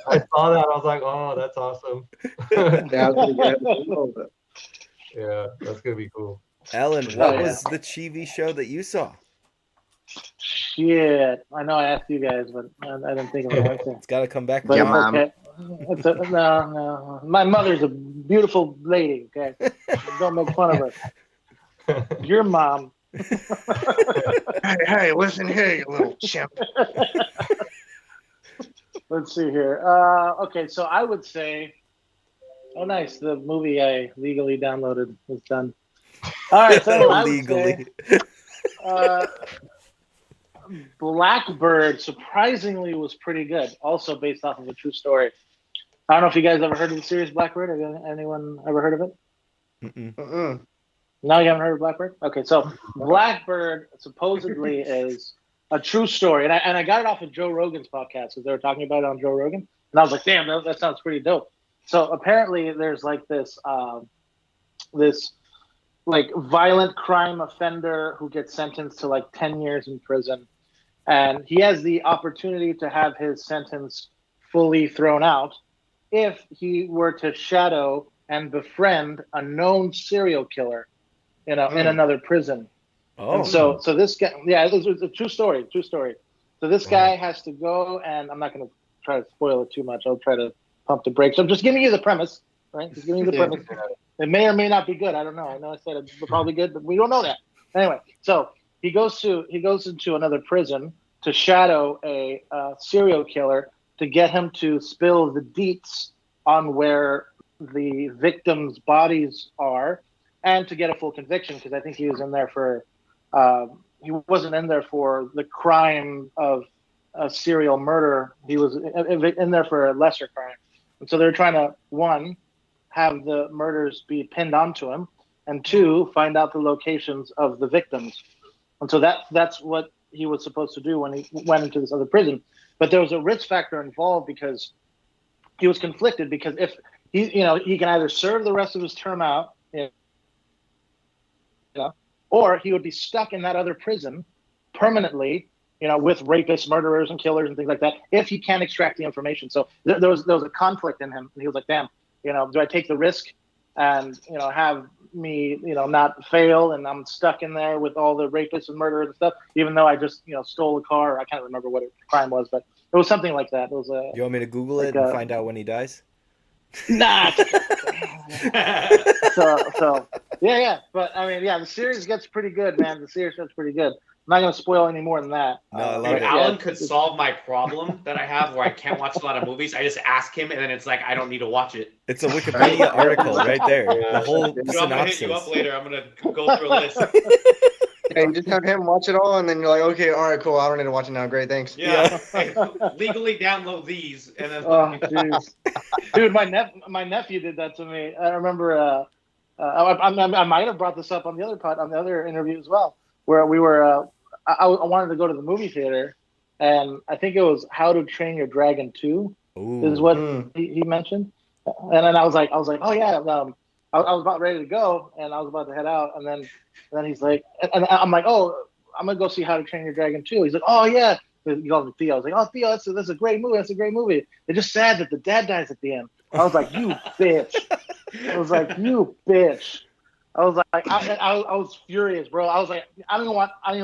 I saw that. I was like, oh, that's awesome. Yeah, that's gonna be cool. Alan, what was the TV show that you saw? Shit, I know I asked you guys, but I didn't think of it. It's got to come back. But okay. No. My mother's a beautiful lady. Okay, don't make fun of her. Your mom. Hey, listen here, you little chimp. Let's see here. Okay, so I would say, oh, nice. The movie I legally downloaded is done. All right, so I would say, Blackbird surprisingly was pretty good. Also based off of a true story. I don't know if you guys ever heard of the series Blackbird. Have anyone ever heard of it? No, you haven't heard of Blackbird? Okay, so Blackbird supposedly is a true story, and I got it off of Joe Rogan's podcast because they were talking about it on Joe Rogan, and I was like, damn, that sounds pretty dope. So apparently, there's like this like violent crime offender who gets sentenced to like 10 years in prison, and he has the opportunity to have his sentence fully thrown out if he were to shadow and befriend a known serial killer, in another prison. Oh. And so this guy, it's a true story. So this guy has to go, and I'm not going to try to spoil it too much. I'll try to pump the brakes. I'm just giving you the premise, right? Just giving you the premise. It may or may not be good. I don't know. I know I said it's probably good, but we don't know that. Anyway, so he goes into another prison to shadow a serial killer to get him to spill the deets on where the victims' bodies are, and to get a full conviction, because I think he was in there for he wasn't in there for the crime of a serial murder. He was in there for a lesser crime, and so they're trying to, one, have the murders be pinned onto him, and two, find out the locations of the victims. And so that's what he was supposed to do when he went into this other prison. But there was a risk factor involved because he was conflicted, because if he can either serve the rest of his term out, or he would be stuck in that other prison permanently, with rapists, murderers, and killers and things like that, if he can't extract the information. So there was a conflict in him. And he was like, damn, do I take the risk and, have me, not fail, and I'm stuck in there with all the rapists and murderers and stuff, even though I just, stole a car. I can't remember what the crime was, but it was something like that. It was a. You want me to Google it and find out when he dies? Nah. so yeah. But I mean, the series gets pretty good, man. The series gets pretty good. I'm not gonna spoil any more than that. No, I love it. Alan could solve my problem that I have where I can't watch a lot of movies. I just ask him, and then it's like I don't need to watch it. It's a Wikipedia article right there. The whole synopsis. I'm gonna hit you up later. I'm gonna go through a list. Yeah, you just have him watch it all, and then you're like, okay, all right, cool. I don't need to watch it now. Great, thanks. Yeah. Hey, legally download these, and then. Oh, jeez. Dude, my nephew did that to me. I remember. I might have brought this up on the other interview as well, where we were. I wanted to go to the movie theater, and I think it was How to Train Your Dragon 2 is what he mentioned, and then I was like, oh yeah. I was about ready to go, and I was about to head out, and then he's like, and I'm like, oh, I'm gonna go see How to Train Your Dragon 2. He's like, oh yeah. He called me Theo. I was like, oh Theo, that's a great movie. That's a great movie. It's just sad that the dad dies at the end. I was like, you bitch. I was like, you bitch. I was like, I was furious, bro. I was like, I don't even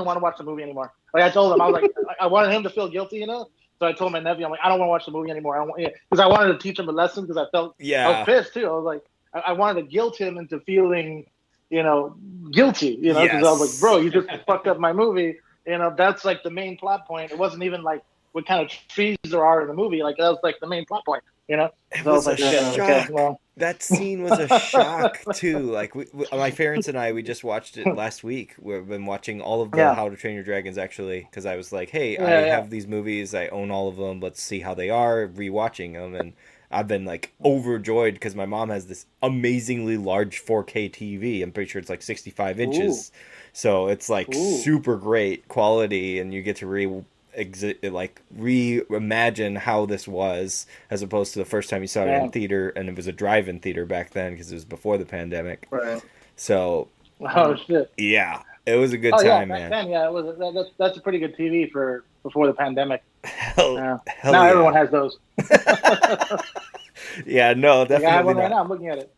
want to watch the movie anymore. Like I told him, I was like, I wanted him to feel guilty, So I told my nephew, I'm like, I don't want to watch the movie anymore. Because I wanted to teach him a lesson because I felt, I was pissed too. I was like, I wanted to guilt him into feeling, guilty, because I was like, bro, you just fucked up my movie. That's like the main plot point. It wasn't even like what kind of trees there are in the movie. Like that was like the main plot point. It was like, a shock. Okay, well. That scene was a shock too. Like my parents and we just watched it last week. We've been watching all of the How to Train Your Dragons actually, because I was like, hey, I have these movies, I own all of them. Let's see how they are. Rewatching them, and I've been like overjoyed because my mom has this amazingly large 4K TV. I'm pretty sure it's like 65 inches, so it's like super great quality, and you get to reimagine how this was, as opposed to the first time you saw it in theater, and it was a drive-in theater back then because it was before the pandemic. Right. So. Oh shit. Yeah, it was a good time, man. Then, it was. That's a pretty good TV for before the pandemic. Hell now everyone has those. Yeah, no, definitely. I have one right now. I'm looking at it.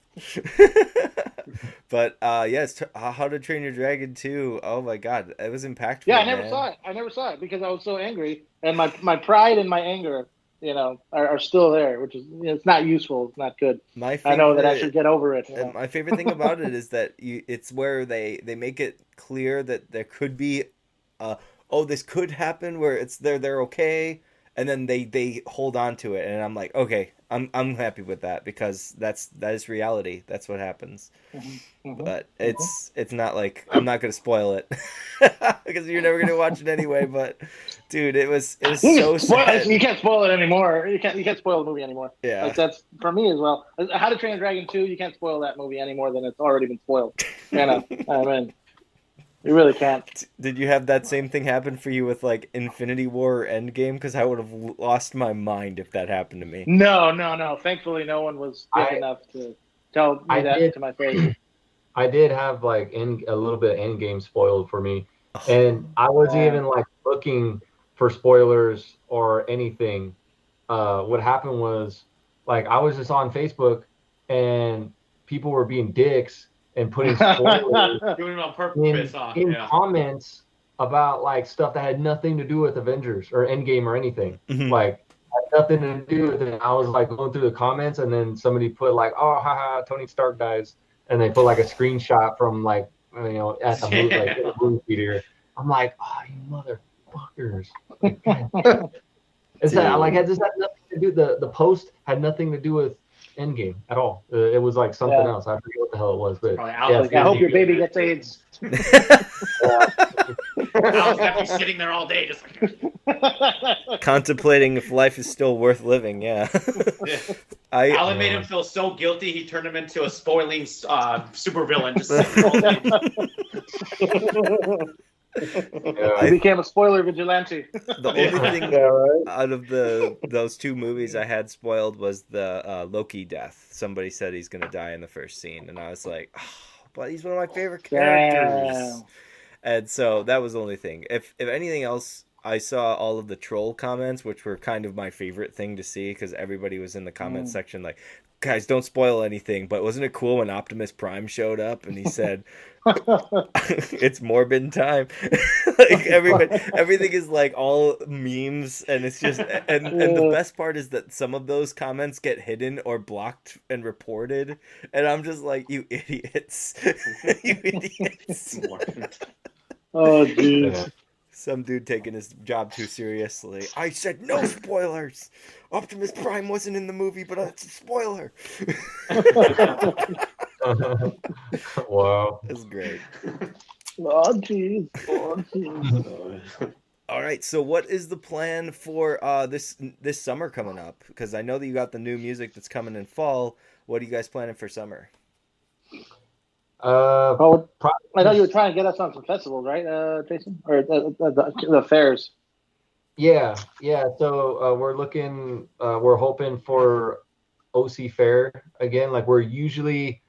But yes, How to Train Your Dragon 2. Oh my god, it was impactful. Yeah, I never saw it because I was so angry, and my pride and my anger, are still there, which is it's not useful. It's not good. I know that I should get over it. And my favorite thing about it is that it's where they make it clear that there could be, this could happen where they're okay, and then they hold on to it, and I'm like, okay, I'm happy with that because that is reality. That's what happens. Mm-hmm. But it's not like I'm not gonna spoil it because you're never gonna watch it anyway. But dude, it was so sad. You can't spoil it anymore. You can't spoil the movie anymore. Yeah, like that's for me as well. How to Train a Dragon 2. You can't spoil that movie any more than it's already been spoiled. I mean. You really can't. Did you have that same thing happen for you with like Infinity War or Endgame? Because I would have lost my mind if that happened to me. No. Thankfully, no one was good enough to tell me that to my face. I did have like a little bit of Endgame spoiled for me, and I wasn't even like looking for spoilers or anything. What happened was like I was just on Facebook, and people were being dicks and putting spoilers doing it on purpose in comments about like stuff that had nothing to do with Avengers or Endgame or anything. Mm-hmm. Like had nothing to do with it. I was like going through the comments, and then somebody put like, "Oh, haha, Tony Stark dies," and they put like a screenshot from like at the movie, like in the movie theater. I'm like, "Oh, you motherfuckers!" It's that like it just had nothing to do. The post had nothing to do with Endgame at all. It was like something else. I forget what the hell it was, but I hope your baby gets AIDS. I'll have you sitting there all day, just like contemplating if life is still worth living. Yeah. Alan made him feel so guilty. He turned him into a spoiling supervillain. Just sitting all day. He became a spoiler vigilante. The only thing out of those two movies I had spoiled was the Loki death. Somebody said he's gonna die in the first scene, and I was like, oh, but he's one of my favorite characters. And so that was the only thing. If anything else, I saw all of the troll comments, which were kind of my favorite thing to see because everybody was in the comment section like, guys, don't spoil anything. But wasn't it cool when Optimus Prime showed up and he said, it's Morbin time? Like everything is like all memes, and it's just and the best part is that some of those comments get hidden or blocked and reported, and I'm just like, you idiots. You idiots. Oh, jeez. Some dude taking his job too seriously. I said no spoilers. Optimus Prime wasn't in the movie, but it's a spoiler. Wow. That's great. Oh, jeez. Oh, jeez. All right, so what is the plan for this summer coming up? Because I know that you got the new music that's coming in fall. What are you guys planning for summer? I thought you were trying to get us on some festivals, right, Jason? Or the fairs? Yeah. So we're hoping for OC Fair again. Like we're usually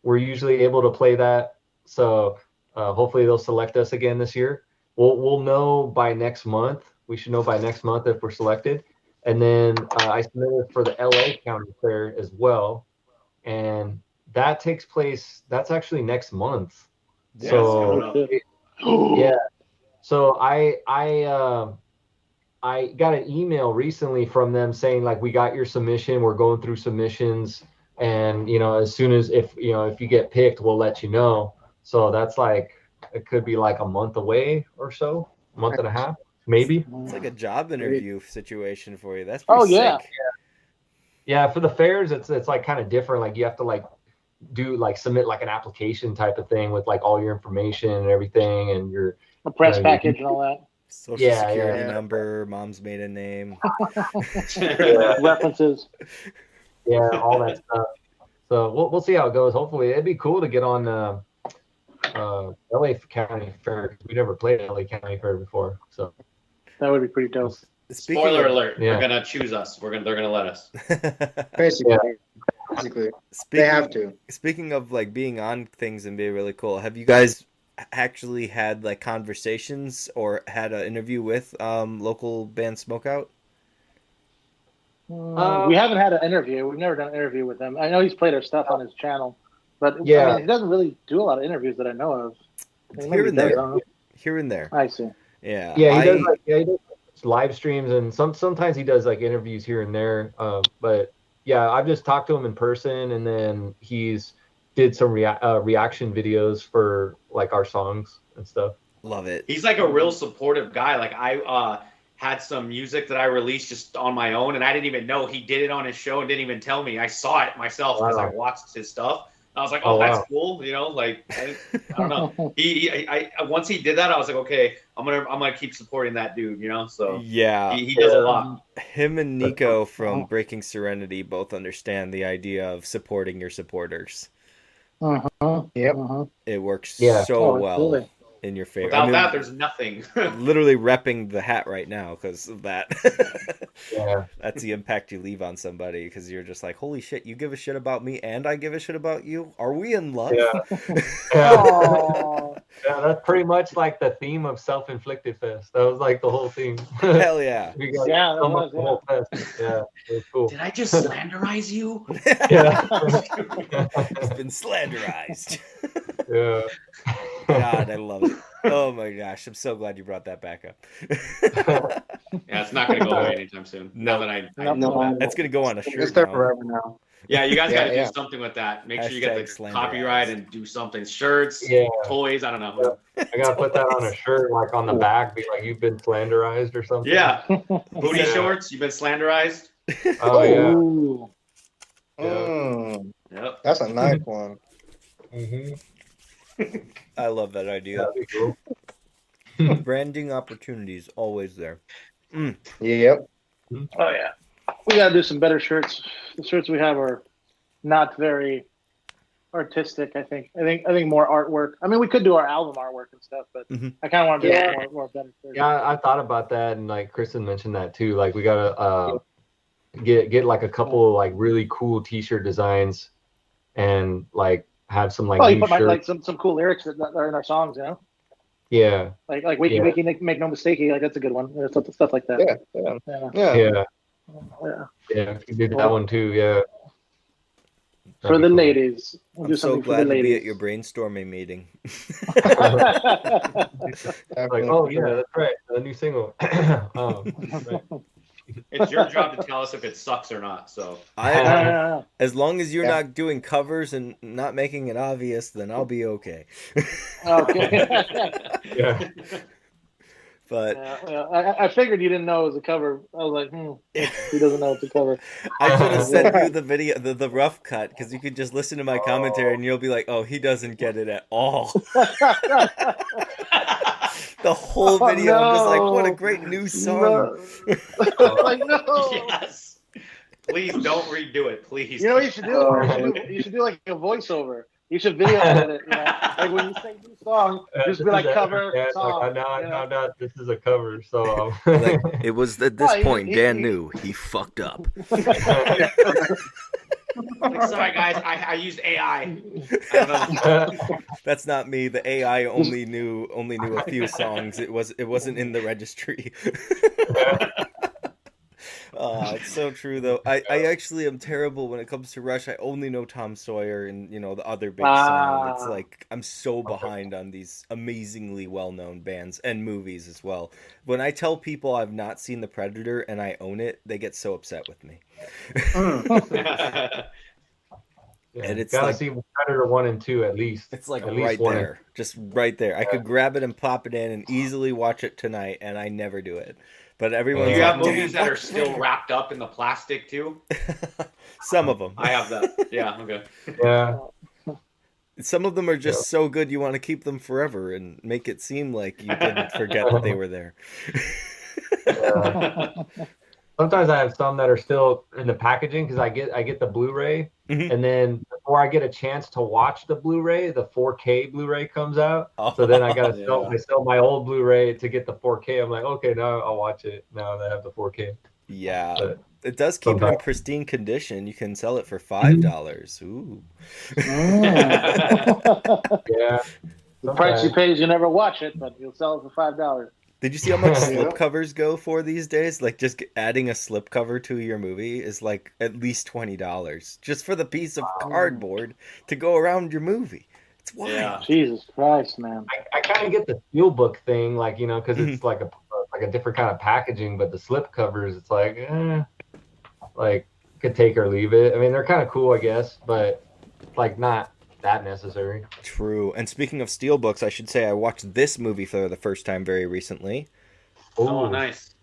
able to play that. So hopefully they'll select us again this year. We'll know by next month. We should know by next month if we're selected. And then I submitted for the LA County Fair as well, and that takes place. That's actually next month. Yeah, So yeah. So I got an email recently from them saying like, we got your submission. We're going through submissions, and as soon as if you get picked, we'll let you know. So that's like, it could be like a month away or so, a month and a half, maybe. It's like a job interview situation for you. That's pretty sick. Yeah. For the fairs, it's like kind of different. Like you have to like submit like an application type of thing with like all your information and everything, and your a press package and all that. Social security number, mom's maiden name, references. Yeah, all that stuff. So we'll see how it goes. Hopefully, it'd be cool to get on LA County Fair. We never played LA County Fair before, so that would be pretty dope. Spoiler alert! Yeah. They're gonna choose us. They're gonna let us. Basically, they have to. Speaking of like being on things and being really cool, have you guys actually had like conversations or had an interview with local band Smokeout? We haven't had an interview. We've never done an interview with him. I know he's played our stuff on his channel, but he doesn't really do a lot of interviews that I know of. Here and there. I see. Yeah. He does live streams, and sometimes he does like interviews here and there. But yeah, I've just talked to him in person, and then he's did some reaction videos for like our songs and stuff. Love it. He's like a real supportive guy. Like I had some music that I released just on my own, and I didn't even know he did it on his show and didn't even tell me. I saw it myself because I watched his stuff. I was like, that's cool. Like I don't know. I once he did that, I was like, okay, I'm gonna keep supporting that dude. So yeah, he does a lot. Him and Nico from Breaking Serenity both understand the idea of supporting your supporters. Yep. It works so well. Absolutely. In your favor. Without that, there's nothing. Literally repping the hat right now because of that. Yeah. That's the impact you leave on somebody because you're just like, holy shit, you give a shit about me and I give a shit about you? Are we in love? Yeah, that's pretty much like the theme of Self-Inflicted Fest. That was like the whole theme. Hell yeah. We got the whole fest. Yeah, it was cool. Did I just slanderize you? Yeah. It's been slanderized. Yeah. God, I love it. Oh my gosh, I'm so glad you brought that back up. Yeah, it's not going to go away anytime soon. Now that I know that's going to go on a shirt. It's there forever now. Yeah, you guys got to do something with that. Make sure you get the copyright and do something. Shirts, toys, I don't know. I got to put that on a shirt, like on the back, be like, you've been slanderized or something. Yeah. Booty shorts, you've been slanderized. Oh, Yep. That's a nice one. Mm-hmm. I love that idea. That'd be cool. Branding opportunities always there. Yep. Oh yeah, we gotta do some better shirts. The shirts we have are not very artistic. I think more artwork. I mean, we could do our album artwork and stuff, but I kind of want to do more better shirts. Yeah, I thought about that, and like Kristen mentioned that too. Like we gotta get like a couple of like really cool T-shirt designs, and like have some like you new put shirts. like some cool lyrics that are in our songs, Yeah. Like Wakey Yeah. Wakey Make No Mistake. Like that's a good one. Stuff like that. Yeah. You did that one too. Yeah. For the ladies, we'll I'm do so something glad for the to be at ladies. your brainstorming meeting. Like, oh yeah, that's right. The new single. Right. It's your job to tell us if it sucks or not. So as long as you're not doing covers and not making it obvious, then I'll be okay. Okay. Yeah. But I figured you didn't know it was a cover. I was like, he doesn't know it's a cover. I should have sent you the video, the rough cut, because you could just listen to my commentary and you'll be like, oh, he doesn't get it at all. The whole video, I'm just like, what a great new song. No. Yes. Please don't redo it, please. You know what you should do? You should do like a voiceover. You should video edit it. You know? Like when you sing new song, just be like cover song. Like, I found out this is a cover, so like, it was at this point Dan knew he fucked up. Like, sorry guys, I used AI. I don't know. That's not me. The AI only knew a few songs. It wasn't in the registry. It's so true though. I actually am terrible when it comes to Rush. I only know Tom Sawyer and the other big song. It's like I'm so behind on these amazingly well-known bands and movies as well. When I tell people I've not seen The Predator and I own it, they get so upset with me. And it's gotta like, see Predator 1 and 2 at least. It's like at right least there, just right there. I could grab it and pop it in and easily watch it tonight, and I never do it. But everyone's Do you like, have movies that are still wrapped up in the plastic too? Some of them. I have that. Yeah. Okay. Yeah. Some of them are just so good you want to keep them forever and make it seem like you didn't forget that they were there. Sometimes I have some that are still in the packaging because I get the Blu-ray, and then before I get a chance to watch the Blu-ray, the 4K Blu-ray comes out. So then I gotta sell my old Blu-ray to get the 4K. I'm like, okay, now I'll watch it. Now that I have the 4K. Yeah, but it does keep it in pristine condition. You can sell it for $5. Ooh. Yeah. The price you pay is you never watch it, but you'll sell it for $5. Did you see how much slipcovers go for these days? Like, just adding a slipcover to your movie is like at least $20 just for the piece of cardboard to go around your movie. It's wild. Yeah. Jesus Christ, man! I kind of get the steelbook thing, like because it's like a different kind of packaging, but the slipcovers, it's like could take or leave it. I mean, they're kind of cool, I guess, but like not that necessary. True. And speaking of steelbooks, I should say I watched this movie for the first time very recently. Oh, nice.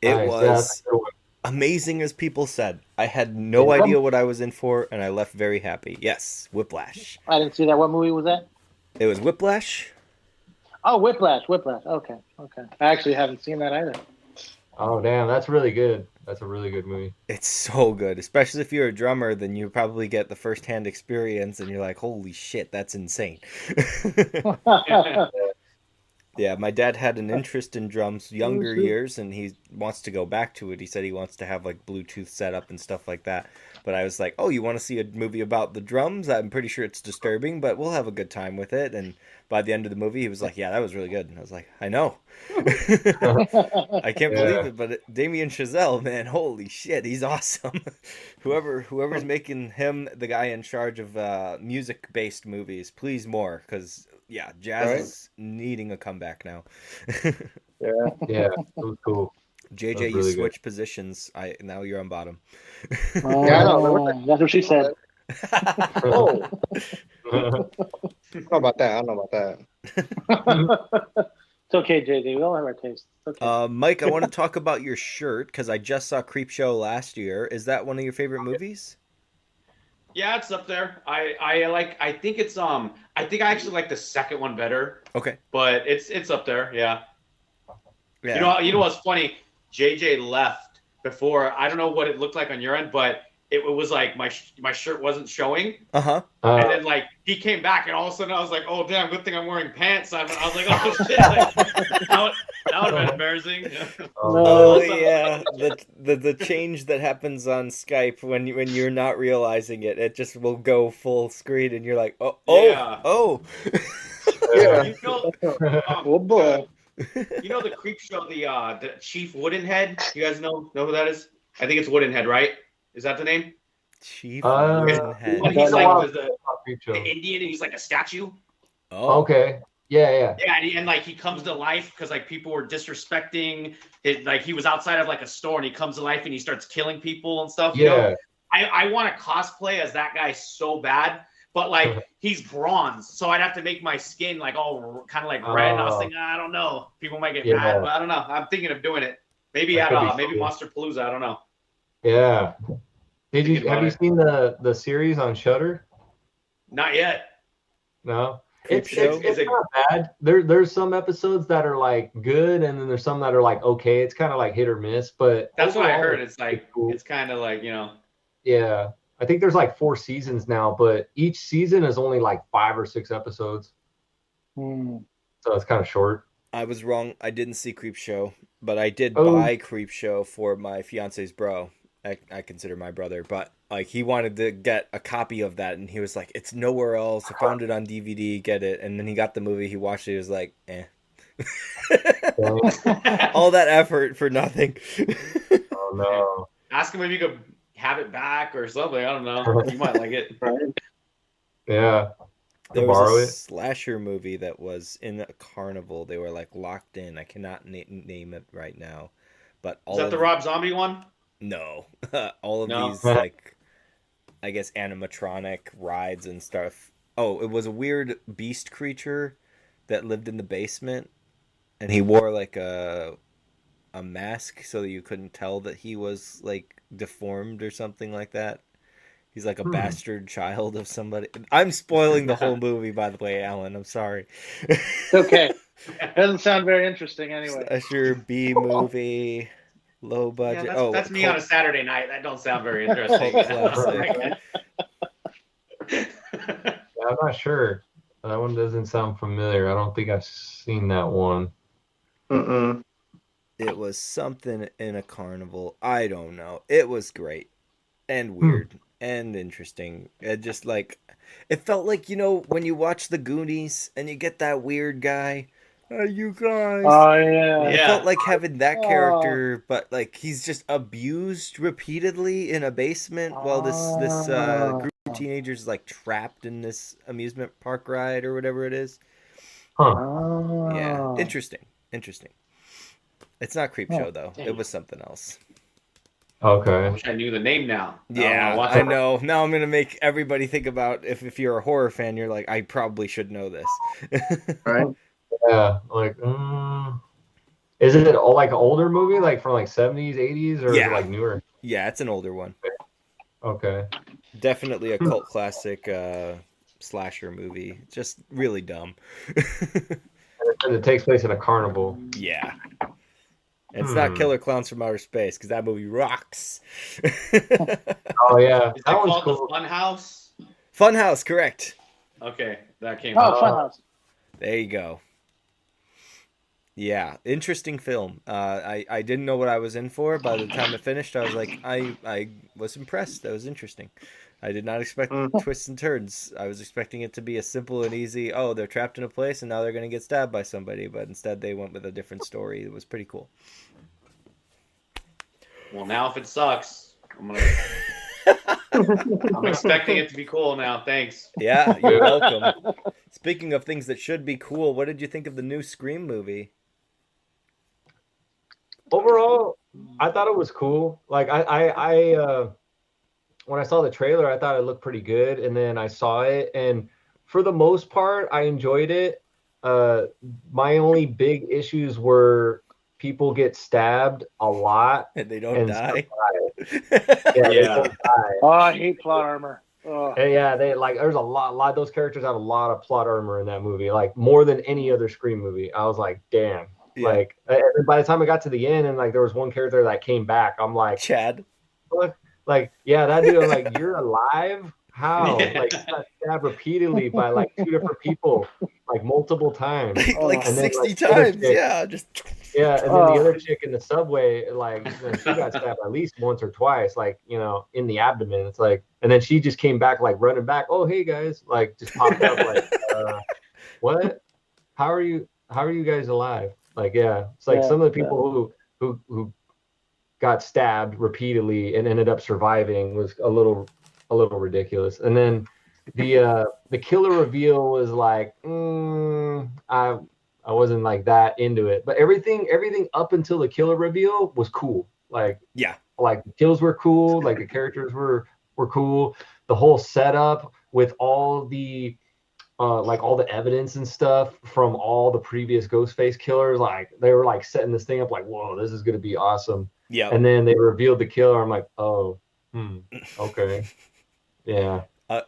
It was amazing as people said. I had no idea what I was in for, and I left very happy. Yes, Whiplash. I didn't see that. What movie was that? It was Whiplash. Oh, Whiplash. Okay. I actually haven't seen that either. Oh, damn. That's really good. That's a really good movie. It's so good, especially if you're a drummer. Then you probably get the first-hand experience, and you're like, "Holy shit, that's insane!" Yeah, my dad had an interest in drums younger years, and he wants to go back to it. He said he wants to have like Bluetooth setup and stuff like that. But I was like, "Oh, you want to see a movie about the drums? I'm pretty sure it's disturbing, but we'll have a good time with it." And by the end of the movie, he was like, "Yeah, that was really good." And I was like, "I know." I can't believe it, but Damien Chazelle, man, holy shit, he's awesome. Whoever's making him the guy in charge of music-based movies, please more, because jazz is needing a comeback now. Yeah, it was cool. JJ, you switch positions. Now you're on bottom. I know. That's what she said. Oh. I don't know about that. It's okay, JJ. We all have our taste. Okay. Mike, I want to talk about your shirt because I just saw Creepshow last year. Is that one of your favorite movies? Yeah, it's up there. I think it's I think I actually like the second one better. Okay. But it's up there, yeah. You know what's funny? JJ left before. I don't know what it looked like on your end, but it was like my shirt wasn't showing. Uh-huh. And then like he came back, and all of a sudden I was like, "Oh damn, good thing I'm wearing pants." I was like, "Oh shit, like, that would have been embarrassing." Oh yeah, the change that happens on Skype when you're not realizing it, it just will go full screen, and you're like, oh. Yeah. You know, Oh boy. you know the creep show, the Chief Woodenhead. You guys know who that is? I think it's Woodenhead, right? Is that the name? Chief When Woodenhead. he's like the show. Indian and he's like a statue. Oh, Okay. Yeah. Yeah, and like he comes to life because like people were disrespecting it. Like he was outside of like a store and he comes to life and he starts killing people and stuff. You know? I want to cosplay as that guy so bad, but like he's bronze, so I'd have to make my skin like all kind of like red. And I was thinking, I don't know, people might get mad, but I don't know. I'm thinking of doing it. Maybe at maybe Monster Palooza. I don't know. Yeah. Have you seen the series on Shudder? Not yet. No. Creep show? It's not bad. There's some episodes that are like good, and then there's some that are like okay. It's kind of like hit or miss, but that's what I overall, heard. It's like cool. It's kind of like, you know. Yeah, I think there's like 4 seasons now, but each season is only like 5 or 6 episodes, so it's kind of short. I was wrong. I didn't see Creep Show, but I did buy Creep Show for my fiance's bro. I consider my brother, but like he wanted to get a copy of that, and he was like, "It's nowhere else. I found it on DVD. Get it." And then he got the movie. He watched it. He was like, "Eh." All that effort for nothing. Oh no! Ask him if you could have it back or something. I don't know. You might like it. Yeah. There was a slasher movie that was in a carnival. They were like locked in. I cannot name it right now, but is that the Rob Zombie one? No, all of these like, I guess animatronic rides and stuff. Oh, it was a weird beast creature that lived in the basement, and he wore like a mask so that you couldn't tell that he was like deformed or something like that. He's like a bastard child of somebody. I'm spoiling the whole movie, by the way, Alan. I'm sorry. Okay. Doesn't sound very interesting anyway. Slasher B movie, low budget. Yeah, that's me on a Saturday night. That don't sound very interesting. I'm not sure. That one doesn't sound familiar. I don't think I've seen that one. It was something in a carnival. I don't know. It was great and weird and interesting. It just like, it felt like, you know, when you watch The Goonies and you get that weird guy. You guys. Oh yeah. It felt like having that character, but like he's just abused repeatedly in a basement while this group of teenagers is like trapped in this amusement park ride or whatever it is. Yeah, interesting. It's not Creep Show though. It was something else. Okay. I wish I knew the name now. Yeah, I know. Now I'm gonna make everybody think about if you're a horror fan, you're like, I probably should know this. Right. Yeah, like, is it all like an older movie, like from like 70s, 80s, or is it like newer? Yeah, it's an older one. Okay. Definitely a cult classic slasher movie. Just really dumb. And it takes place in a carnival. Yeah. It's not Killer Clowns from Outer Space, because that movie rocks. Oh, yeah. Is that called cool. The Funhouse? Funhouse, correct. Okay, that came out. Oh, Funhouse. There you go. Yeah, interesting film. I didn't know what I was in for. By the time it finished, I was like, I was impressed. That was interesting. I did not expect twists and turns. I was expecting it to be a simple and easy, oh, they're trapped in a place and now they're going to get stabbed by somebody. But instead they went with a different story. It was pretty cool. Well, now if it sucks, I'm expecting it to be cool now. Thanks. Yeah, you're welcome. Speaking of things that should be cool, what did you think of the new Scream movie? Overall, I thought it was cool. Like I when I saw the trailer, I thought it looked pretty good, and then I saw it, and for the most part, I enjoyed it. My only big issues were people get stabbed a lot, and they don't die. They don't die. Oh, I hate plot armor. Oh. Yeah, they like. There's a lot of those characters have a lot of plot armor in that movie, like more than any other Scream movie. I was like, damn. Yeah. Like, and by the time I got to the end, and like there was one character that came back, I'm like, Chad. Like, yeah, that dude. I'm like, you're alive? How? Like, he got stabbed repeatedly by like 2 different people, like multiple times, like 60 times. Yeah, just. Yeah, and then the other chick in the subway, like, she got stabbed at least once or twice, like, you know, in the abdomen. It's like, and then she just came back, like, running back. Oh, hey guys, like, just popped up, like, what? how are you guys alive? Like, yeah, it's like some of the people who got stabbed repeatedly and ended up surviving was a little ridiculous. And then the killer reveal was like, I wasn't like that into it. But everything up until the killer reveal was cool. Like, yeah, like the kills were cool, like the characters were cool. The whole setup with all the like all the evidence and stuff from all the previous Ghostface killers, like they were like setting this thing up like, whoa, this is gonna be awesome. yeah. And then they revealed the killer. I'm like, oh, okay, yeah.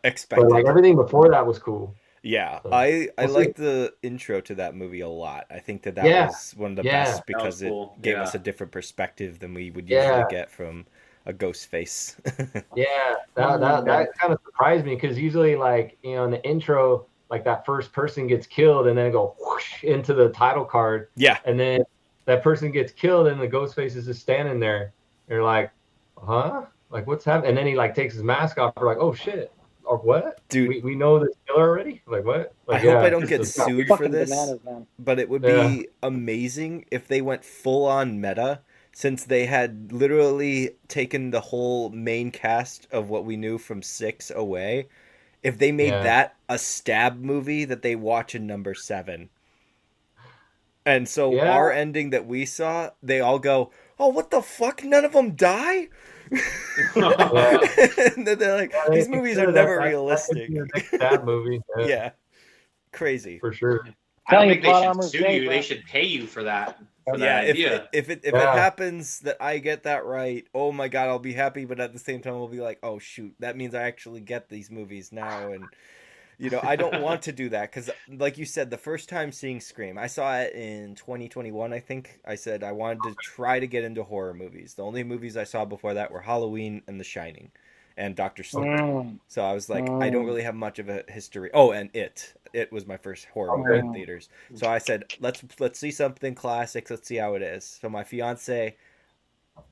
Expected. But like everything before that was cool. Yeah, So, I like the intro to that movie a lot. I think that was one of the best because cool. It gave us a different perspective than we would usually get from a ghost face. that kind of surprised me because usually, like, you know, in the intro, like that first person gets killed and then it go whoosh into the title card. Yeah, and then that person gets killed and the ghost face is just standing there. You're like, huh? Like, what's happening? And then he like takes his mask off. We're like, oh shit. Or what? Dude, we know this killer already? Like, what? Like, I hope I don't get sued for this, bananas, but it would be amazing if they went full on meta, since they had literally taken the whole main cast of what we knew from 6 away. If they made that a stab movie that they watch in number 7. And so our ending that we saw, they all go, oh, what the fuck? None of them die? And then they're like, these movies are never realistic. That movie. Yeah. Crazy. For sure. I don't think they should sue you. They should pay you for that. If it happens that I get that right, oh my god, I'll be happy. But at the same time, I'll be like, oh shoot, that means I actually get these movies now. And you know, I don't want to do that because, like you said, the first time seeing Scream, I saw it in 2021. I think I said I wanted to try to get into horror movies. The only movies I saw before that were Halloween and The Shining, and Dr. Sleep. So I was like, I don't really have much of a history. Oh, and It was my first horror movie in theaters. So I said, let's see something classic. Let's see how it is. So my fiance,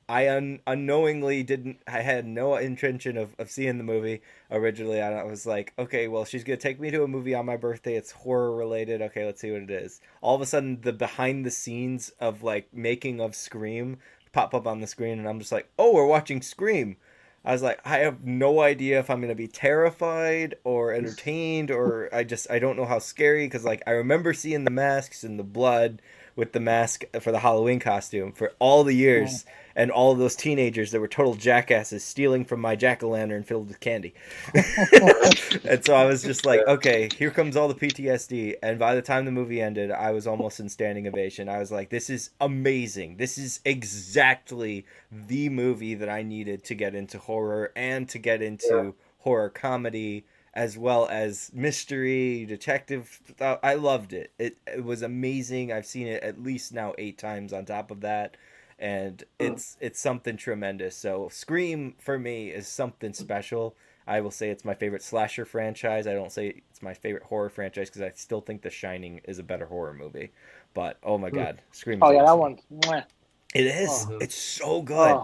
I unknowingly I had no intention of seeing the movie originally. I was like, okay, well, she's going to take me to a movie on my birthday. It's horror related. Okay, let's see what it is. All of a sudden, the behind the scenes of like making of Scream pop up on the screen. And I'm just like, oh, we're watching Scream. I was like, I have no idea if I'm going to be terrified or entertained, or I don't know how scary, because like I remember seeing the masks and the blood with the mask for the Halloween costume for all the years, and all of those teenagers that were total jackasses stealing from my jack-o'-lantern filled with candy. And so I was just like, okay, here comes all the PTSD. And by the time the movie ended, I was almost in standing ovation. I was like, this is amazing. This is exactly the movie that I needed to get into horror and to get into horror comedy, as well as mystery, detective. I loved it. It was amazing. I've seen it at least now 8 times on top of that. And it's something tremendous. So Scream for me is something special. I will say it's my favorite slasher franchise. I don't say it's my favorite horror franchise because I still think The Shining is a better horror movie. But oh my god, Scream is awesome. That one. Mwah. It is. It's so good.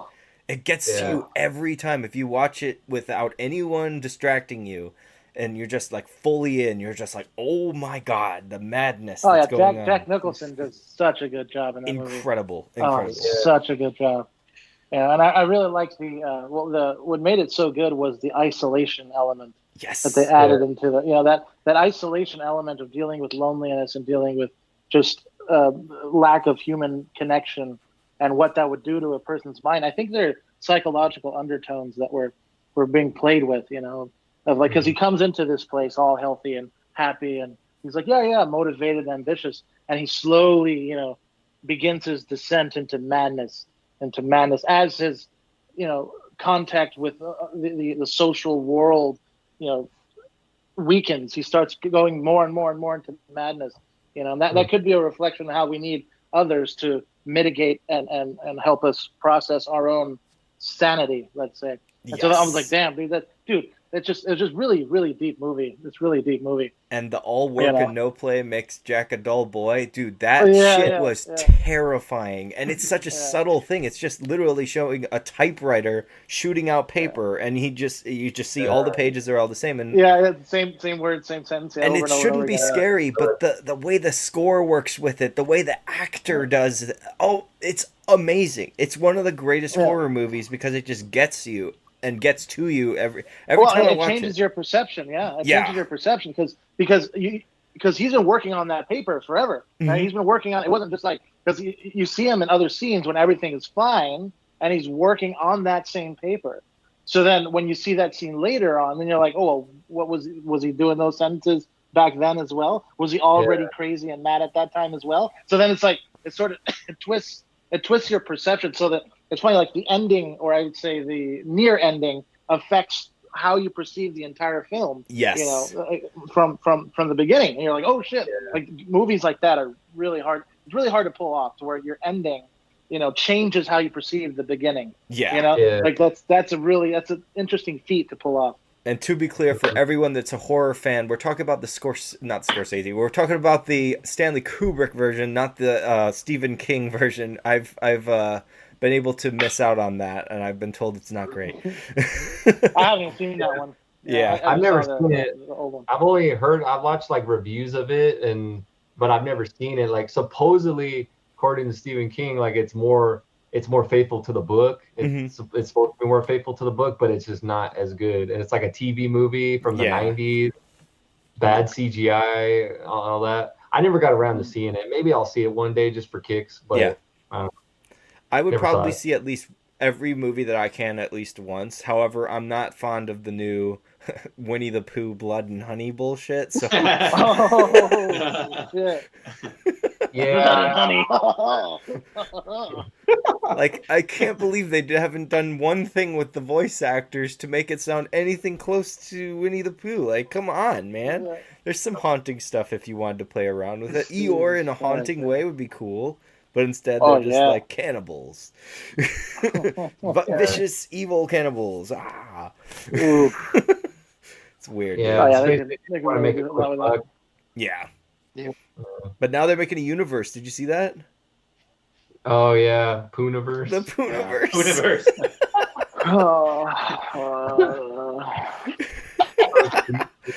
It gets to you every time. If you watch it without anyone distracting you, and you're just like fully in, you're just like, oh my god, the madness that's going on. Jack Nicholson does such a good job in that movie. Incredible. Such a good job. Yeah, and I really liked what made it so good was the isolation element. Yes. That they added into that isolation element of dealing with loneliness and dealing with just lack of human connection and what that would do to a person's mind. I think there are psychological undertones that were being played with, of like, because he comes into this place all healthy and happy, and he's like, motivated and ambitious, and he slowly, begins his descent into madness as his, contact with the social world, weakens. He starts going more and more and more into madness, and that could be a reflection of how we need others to mitigate and help us process our own sanity, let's say. Yes. And so I was like, damn, dude, it's just really, really deep movie. It's really deep movie. And the all work and no play makes Jack a dull boy. Dude, that shit was terrifying. And it's such a subtle thing. It's just literally showing a typewriter shooting out paper, and you just see all the pages are all the same. And same word, same sentence. And it shouldn't be scary, but the way the score works with it, the way the actor does it, it's amazing. It's one of the greatest horror movies because it just gets you and gets to you every time I watch it. It changes your perception. It changes your perception because he's been working on that paper forever. Right? He's been working on it. Wasn't just like because you see him in other scenes when everything is fine, and he's working on that same paper. So then when you see that scene later on, then you're like, oh, well, what was he doing those sentences back then as well? Was he already crazy and mad at that time as well? So then it's like it sort of it twists your perception so that it's funny, like the ending, or I would say the near ending, affects how you perceive the entire film. Yes. You know, from the beginning. And you're like, oh shit. Yeah. Like movies like that are really hard. It's really hard to pull off to where your ending, changes how you perceive the beginning. Yeah. Like that's an interesting feat to pull off. And to be clear, for everyone that's a horror fan, we're talking about not Scorsese. We're talking about the Stanley Kubrick version, not the Stephen King version. I've been able to miss out on that, and I've been told it's not great. I haven't seen that one. Yeah, I've never seen it. I've only I've watched like reviews of it, but I've never seen it. Like supposedly, according to Stephen King, like it's more faithful to the book. It's supposed to be more faithful to the book, but it's just not as good. And it's like a TV movie from the 90s, bad CGI, all that. I never got around to seeing it. Maybe I'll see it one day just for kicks, but I would probably see at least every movie that I can at least once. However, I'm not fond of the new Winnie the Pooh Blood and Honey bullshit. So oh shit. Yeah. Honey. Like, I can't believe they haven't done one thing with the voice actors to make it sound anything close to Winnie the Pooh. Like, come on, man. Yeah. There's some haunting stuff if you wanted to play around with it. Eeyore in a haunting way would be cool. But instead, they're just like cannibals. Vicious, evil cannibals. Ah. It's weird. Yeah, they want to make it look. Yeah. But now they're making a universe. Did you see that? Oh, yeah. Pooniverse. The Pooniverse. Pooniverse.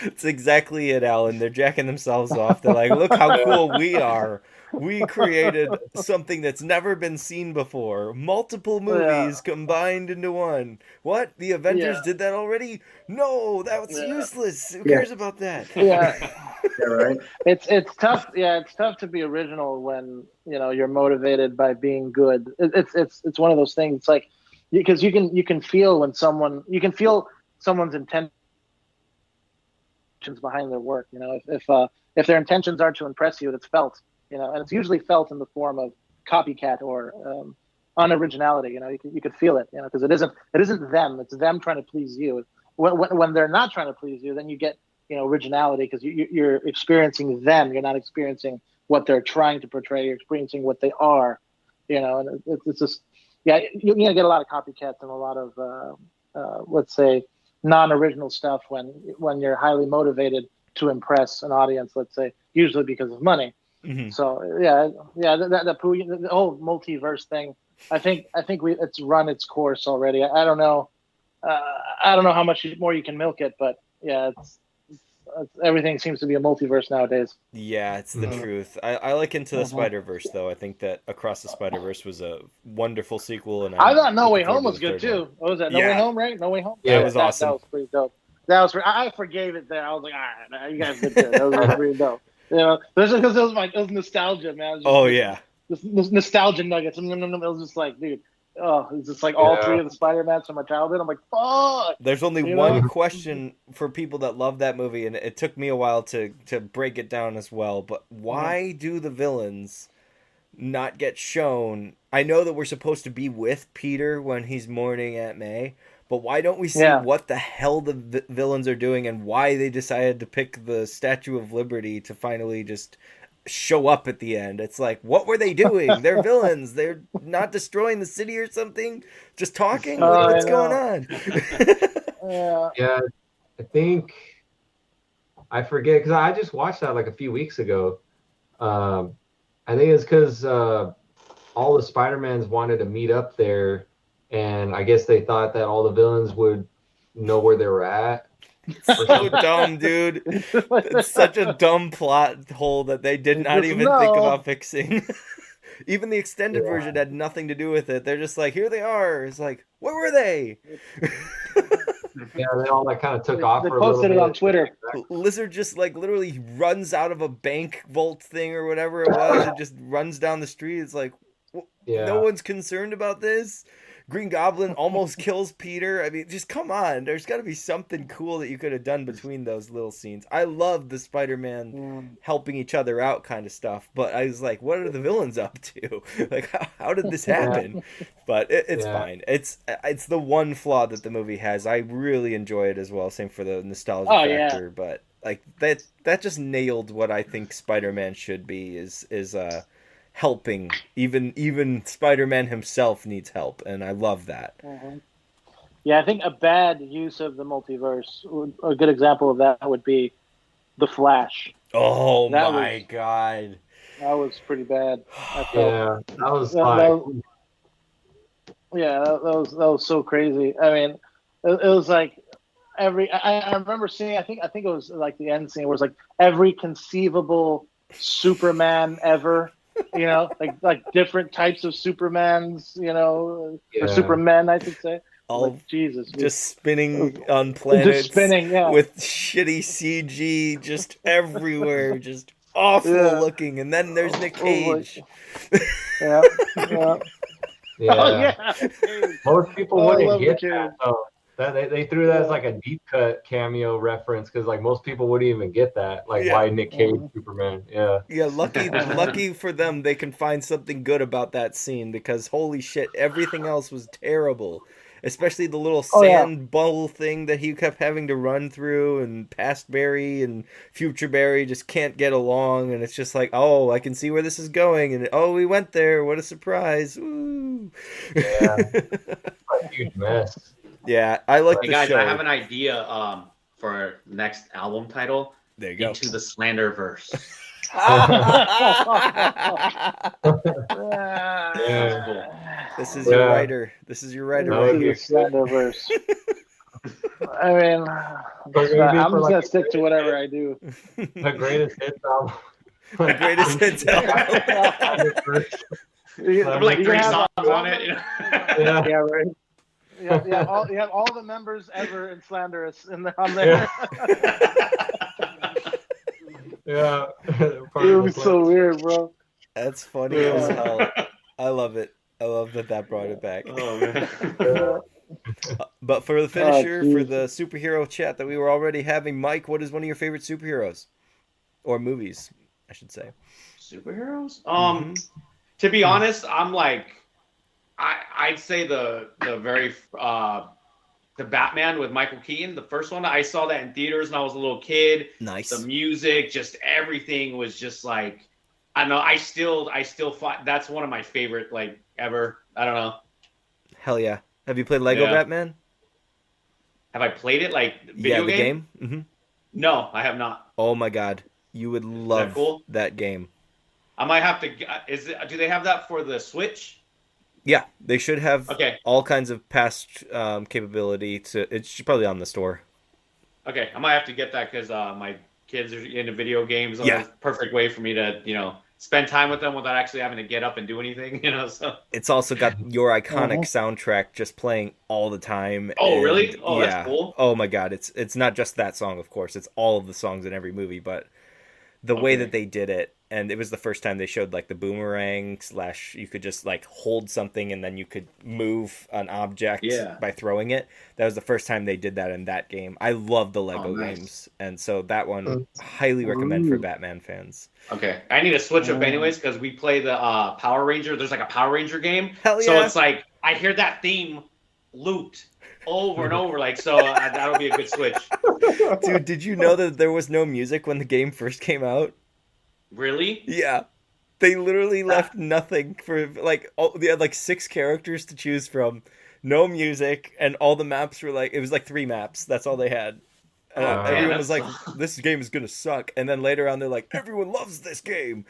It's exactly it, Alan. They're jacking themselves off. They're like, look how cool we are. We created something that's never been seen before. Multiple movies combined into one. What? The Avengers did that already? No, that was useless. Who cares about that? Yeah. Right. It's tough. Yeah, it's tough to be original when you're motivated by being good. It's one of those things. It's like because you can feel someone's intentions behind their work. If their intentions are to impress you, it's felt. And it's usually felt in the form of copycat or unoriginality. You could feel it. Because it isn't them. It's them trying to please you. When they're not trying to please you, then you get originality because you're experiencing them. You're not experiencing what they're trying to portray. You're experiencing what they are. And it's just you get a lot of copycats and a lot of let's say non-original stuff when you're highly motivated to impress an audience. Let's say usually because of money. Mm-hmm. So the whole multiverse thing. I think it's run its course already. I don't know. I don't know how much more you can milk it, but it's everything seems to be a multiverse nowadays. Yeah, it's the truth. I like Into the Spider-Verse though. I think that Across the Spider-Verse was a wonderful sequel, and I thought No Way Home was good too. What was that? No Way Home, right? No Way Home. Yeah, that was awesome. That was pretty dope. I forgave it there. I was like, all right, you guys did good. That was pretty dope. Because it was nostalgia, man. This nostalgia nuggets. It was just like, dude, it's just like all three of the Spider-Mans from my childhood. I'm like, fuck. There's only one question for people that love that movie, and it took me a while to break it down as well. But why do the villains not get shown? I know that we're supposed to be with Peter when he's mourning Aunt May. But why don't we see what the hell the villains are doing and why they decided to pick the Statue of Liberty to finally just show up at the end? It's like, what were they doing? They're villains. They're not destroying the city or something. Just talking. What's going on? Yeah. think I forget because I just watched that like a few weeks ago. I think it's because all the Spider-Mans wanted to meet up there, and I guess they thought that all the villains would know where they were at. So dumb, dude. It's such a dumb plot hole that they did not even think about fixing. Even the extended version had nothing to do with it. They're just like, here they are. It's like, where were they? Yeah, they all like kind of took off. They for a little posted it bit. on Twitter. Lizard just like literally runs out of a bank vault thing or whatever it was. It just runs down the street. It's like, no one's concerned about this. Green Goblin almost kills Peter. I mean, just come on. There's got to be something cool that you could have done between those little scenes. I love the Spider-Man helping each other out kind of stuff, but I was like, what are the villains up to? Like, how did this happen? But it's fine. It's the one flaw that the movie has. I really enjoy it as well. Same for the nostalgia factor, but like that just nailed what I think Spider-Man should be. Is helping. Even Spider-Man himself needs help, and I love that. Mm-hmm. Yeah, I think a bad use of the multiverse, a good example of that would be The Flash. Oh my god. That was pretty bad. That was that was so crazy. I mean, it was like I remember seeing, I think it was like the end scene where it was like every conceivable Superman ever. You know, like different types of Supermans, you know, or Supermen, I should say. All like, Jesus, just spinning on planets, just spinning, with shitty CG just everywhere, just awful looking. And then there's Nick Cage. Yeah. Oh, yeah. Most people wouldn't get that though. They threw that as like a deep cut cameo reference because like most people wouldn't even get that. Like why Nick Cage Superman? Yeah. Lucky for them, they can find something good about that scene because holy shit, everything else was terrible. Especially the little sand bubble thing that he kept having to run through, and past Barry and future Barry just can't get along, and it's just like, oh, I can see where this is going, and oh, we went there, what a surprise! Woo! Yeah, a huge mess. Yeah, I like the guys, show. I have an idea for next album title. There you go. Into the Slanderverse. This is your writer. This is your writer right here. Slanderverse. I mean, I'm just gonna stick to whatever I do. The greatest hits album. The greatest hits album. There's like 3 songs on it. You know? Yeah, right. Yeah, you have all the members ever in Slanderus on there. Yeah. It was so weird, bro. That's funny as hell. I love it. I love that brought it back. Oh, man. But for the finisher, for the superhero chat that we were already having, Mike, what is one of your favorite superheroes? Or movies, I should say. Superheroes? To be honest, I'm like, I'd say the Batman with Michael Keaton, the first one. I saw that in theaters when I was a little kid. Nice. The music, just everything was just like, I don't know. I still find that's one of my favorite like ever. I don't know. Hell yeah! Have you played Lego Batman? Have I played it like video game? Mm-hmm. No, I have not. Oh my god, you would love that game. I might have to. Do they have that for the Switch? Yeah, they should have all kinds of past capability. It's probably on the store. Okay, I might have to get that because my kids are into video games. So it's a perfect way for me to, spend time with them without actually having to get up and do anything, So it's also got your iconic soundtrack just playing all the time. Oh, really? Oh, yeah. That's cool. Oh my god, it's not just that song, of course. It's all of the songs in every movie, but the way that they did it. And it was the first time they showed like the boomerang / you could just like hold something and then you could move an object by throwing it. That was the first time they did that in that game. I love the Lego games. And so that one highly recommend for Batman fans. Okay. I need to switch up anyways because we play the Power Ranger. There's like a Power Ranger game. Hell yeah. So it's like I hear that theme looped over and over. Like, so that'll be a good switch. Dude, did you know that there was no music when the game first came out? Really? Yeah. They literally left nothing for they had like 6 characters to choose from, no music, and all the maps were like it was like 3 maps. That's all they had. Everyone was like, "This game is gonna suck," and then later on, they're like, "Everyone loves this game."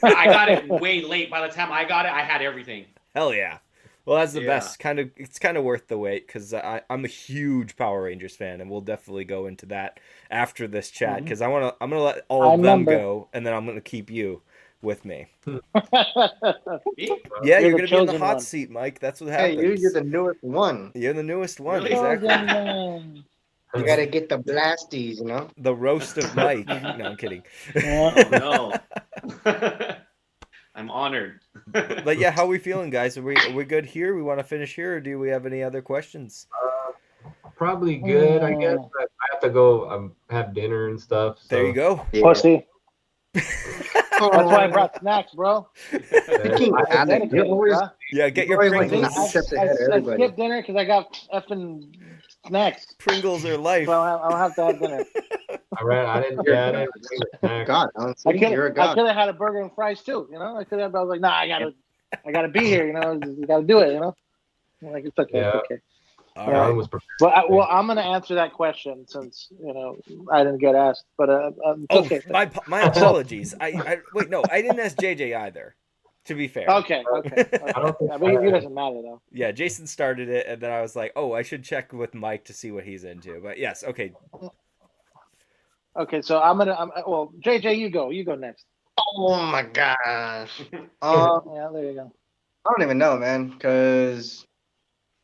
I got it way late. By the time I got it, I had everything. Hell yeah! Well, that's the best. It's kind of worth the wait because I'm a huge Power Rangers fan, and we'll definitely go into that after this chat because I'm gonna let all of them go, and then I'm gonna keep you with me. Yeah, you're gonna be in the hot seat, Mike. That's what happens. Hey, you're the newest one. You're the newest one, Really? exactly. You gotta get the blasties, you know. The roast of Mike. No, I'm kidding. Oh, no. I'm honored. But yeah, how are we feeling, guys? Are we good here? We want to finish here, or do we have any other questions? Probably good, I guess. But I have to go have dinner and stuff. So. There you go. Yeah. Pussy. That's why I brought snacks, bro. Yeah, get your Pringles. I skipped dinner because I got effing snacks. Pringles are life. So I'll have to have dinner. I didn't bring snacks. God, I could have had a burger and fries too. You know, I was like, nah, I gotta be here. You know, you gotta do it. You know, I'm like it's okay, it's okay. All right. Well, I'm gonna answer that question since I didn't get asked. But okay. My apologies. I wait. No, I didn't ask JJ either. To be fair. Okay. I don't think he doesn't matter though. Yeah, Jason started it, and then I was like, oh, I should check with Mike to see what he's into. But yes, okay. Okay, so well, JJ, you go next. Oh my gosh. Yeah, there you go. I don't even know, man, because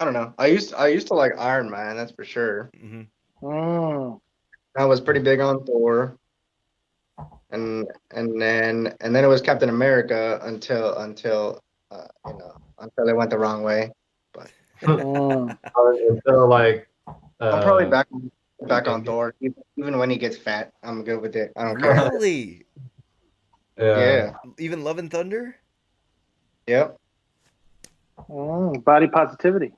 I don't know. I used to like Iron Man, that's for sure. Mm-hmm. I was pretty big on Thor, and then it was Captain America until it went the wrong way. But until like I'm probably back on Thor. Even when he gets fat, I'm good with it. I don't care. Really? Yeah. Even Love and Thunder? Yep. Body positivity.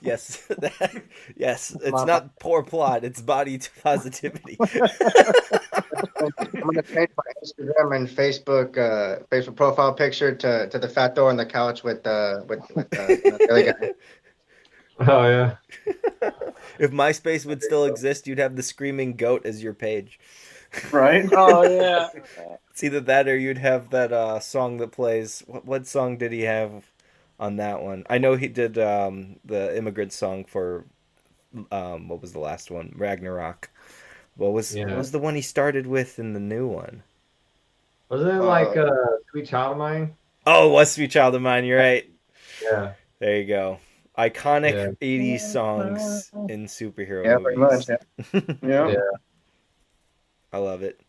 Yes. Yes. It's not poor plot. It's body positivity. I'm gonna change my Instagram and Facebook profile picture to the fat Thor on the couch with the other guy. Oh yeah. If MySpace would still exist, you'd have the Screaming Goat as your page. Right? Oh yeah. It's either that or you'd have that song that plays. What song did he have on that one? I know he did the Immigrant song for what was the last one? Ragnarok. What was the one he started with in the new one? Wasn't it like Sweet Child of Mine? Oh, it was Sweet Child of Mine. You're right. Yeah. There you go. Iconic 80s songs in superhero movies. Pretty much. Yeah. I love it.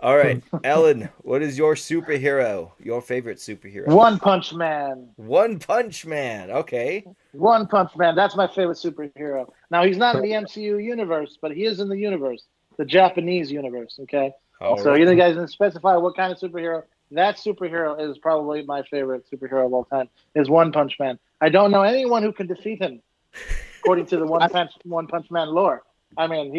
All right, Ellen, what is your superhero? Your favorite superhero? One Punch Man. One Punch Man. Okay. One Punch Man. That's my favorite superhero. Now he's not in the MCU universe, but he is in the universe, the Japanese universe. Okay. So you guys didn't specify what kind of superhero. That superhero is probably my favorite superhero of all time. Is One Punch Man. I don't know anyone who can defeat him, according to the One Punch Man lore. I mean,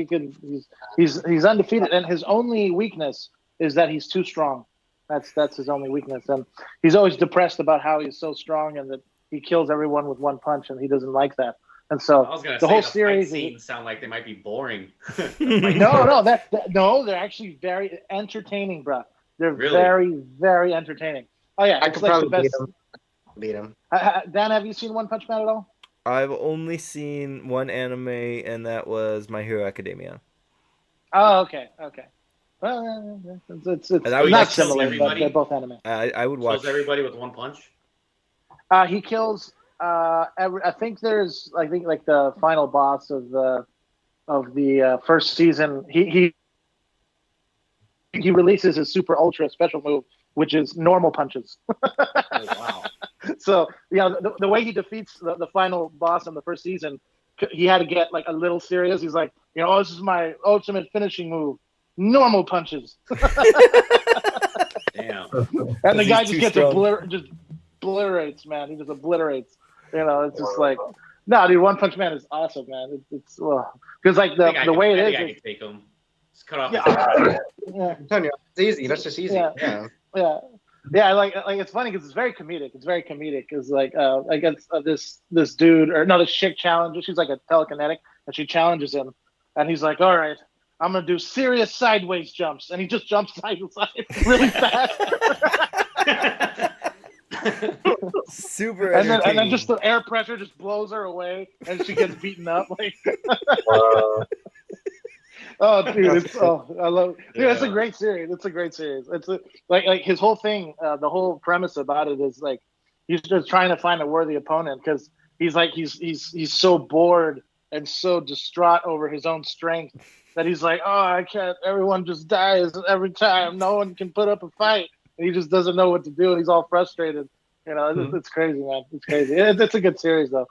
he's undefeated, and his only weakness is that he's too strong. That's his only weakness, and he's always depressed about how he's so strong and that he kills everyone with one punch, and he doesn't like that. And so the whole series scenes sound like they might be boring. No, they're actually very entertaining, bro. They're very, very entertaining. Oh yeah, I could probably beat him. Dan, have you seen One Punch Man at all? I've only seen one anime, and that was My Hero Academia. Oh, okay. Well, it's not similar, but they're both anime. I would watch. Kills everybody with one punch. He kills. I think like the final boss of the first season. He releases his super ultra special move, which is normal punches. Oh, wow. So the way he defeats the final boss in the first season, he had to get like a little serious. He's like, this is my ultimate finishing move, normal punches. Damn. And the guy just gets obliterates, man. He just obliterates. It's just like, no, dude. One Punch Man is awesome, man. It's because like the way it is. I can take him. Just cut off. Yeah. I'm telling you, it's easy. That's just easy. Yeah. Yeah, like it's funny because it's very comedic. It's very comedic because I guess this dude or no, this chick challenges. She's like a telekinetic, and she challenges him, and he's like, "All right, I'm gonna do serious sideways jumps," and he just jumps side to side really fast. Super and entertaining. then just the air pressure just blows her away, and she gets beaten up. Like, oh, dude, I love. Dude, it's a great series. It's a great series. It's like his whole thing. The whole premise about it is like he's just trying to find a worthy opponent because he's so bored and so distraught over his own strength that he's like, oh, I can't. Everyone just dies every time. No one can put up a fight. And he just doesn't know what to do, and he's all frustrated. You know, it's crazy, man. It's crazy. It's a good series, though.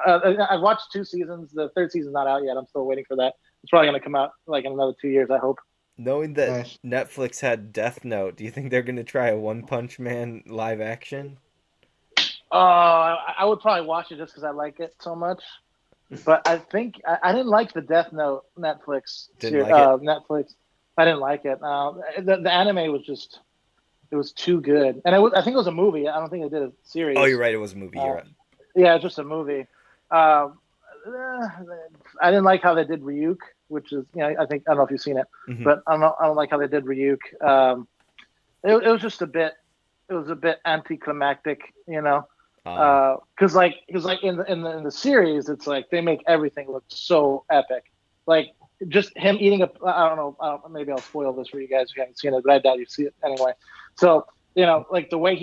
I've watched 2 seasons. The 3rd season's not out yet. I'm still waiting for that. It's probably going to come out like in another 2 years, I hope. Knowing that Netflix had Death Note, do you think they're going to try a One Punch Man live action? I would probably watch it just because I like it so much. But I think I didn't like the Death Note Netflix. Netflix. I didn't like it. The anime was just. It was too good, and I think it was a movie. I don't think they did a series. Oh, you're right. It was a movie. You're right. Yeah, it's just a movie. I didn't like how they did Ryuk, which is I don't know if you've seen it, but I don't like how they did Ryuk. It was just a bit. It was a bit anticlimactic, because like in the series, it's like they make everything look so epic, like. Just him eating I don't know, maybe I'll spoil this for you guys if you haven't seen it, but I doubt you see it anyway. So, like the way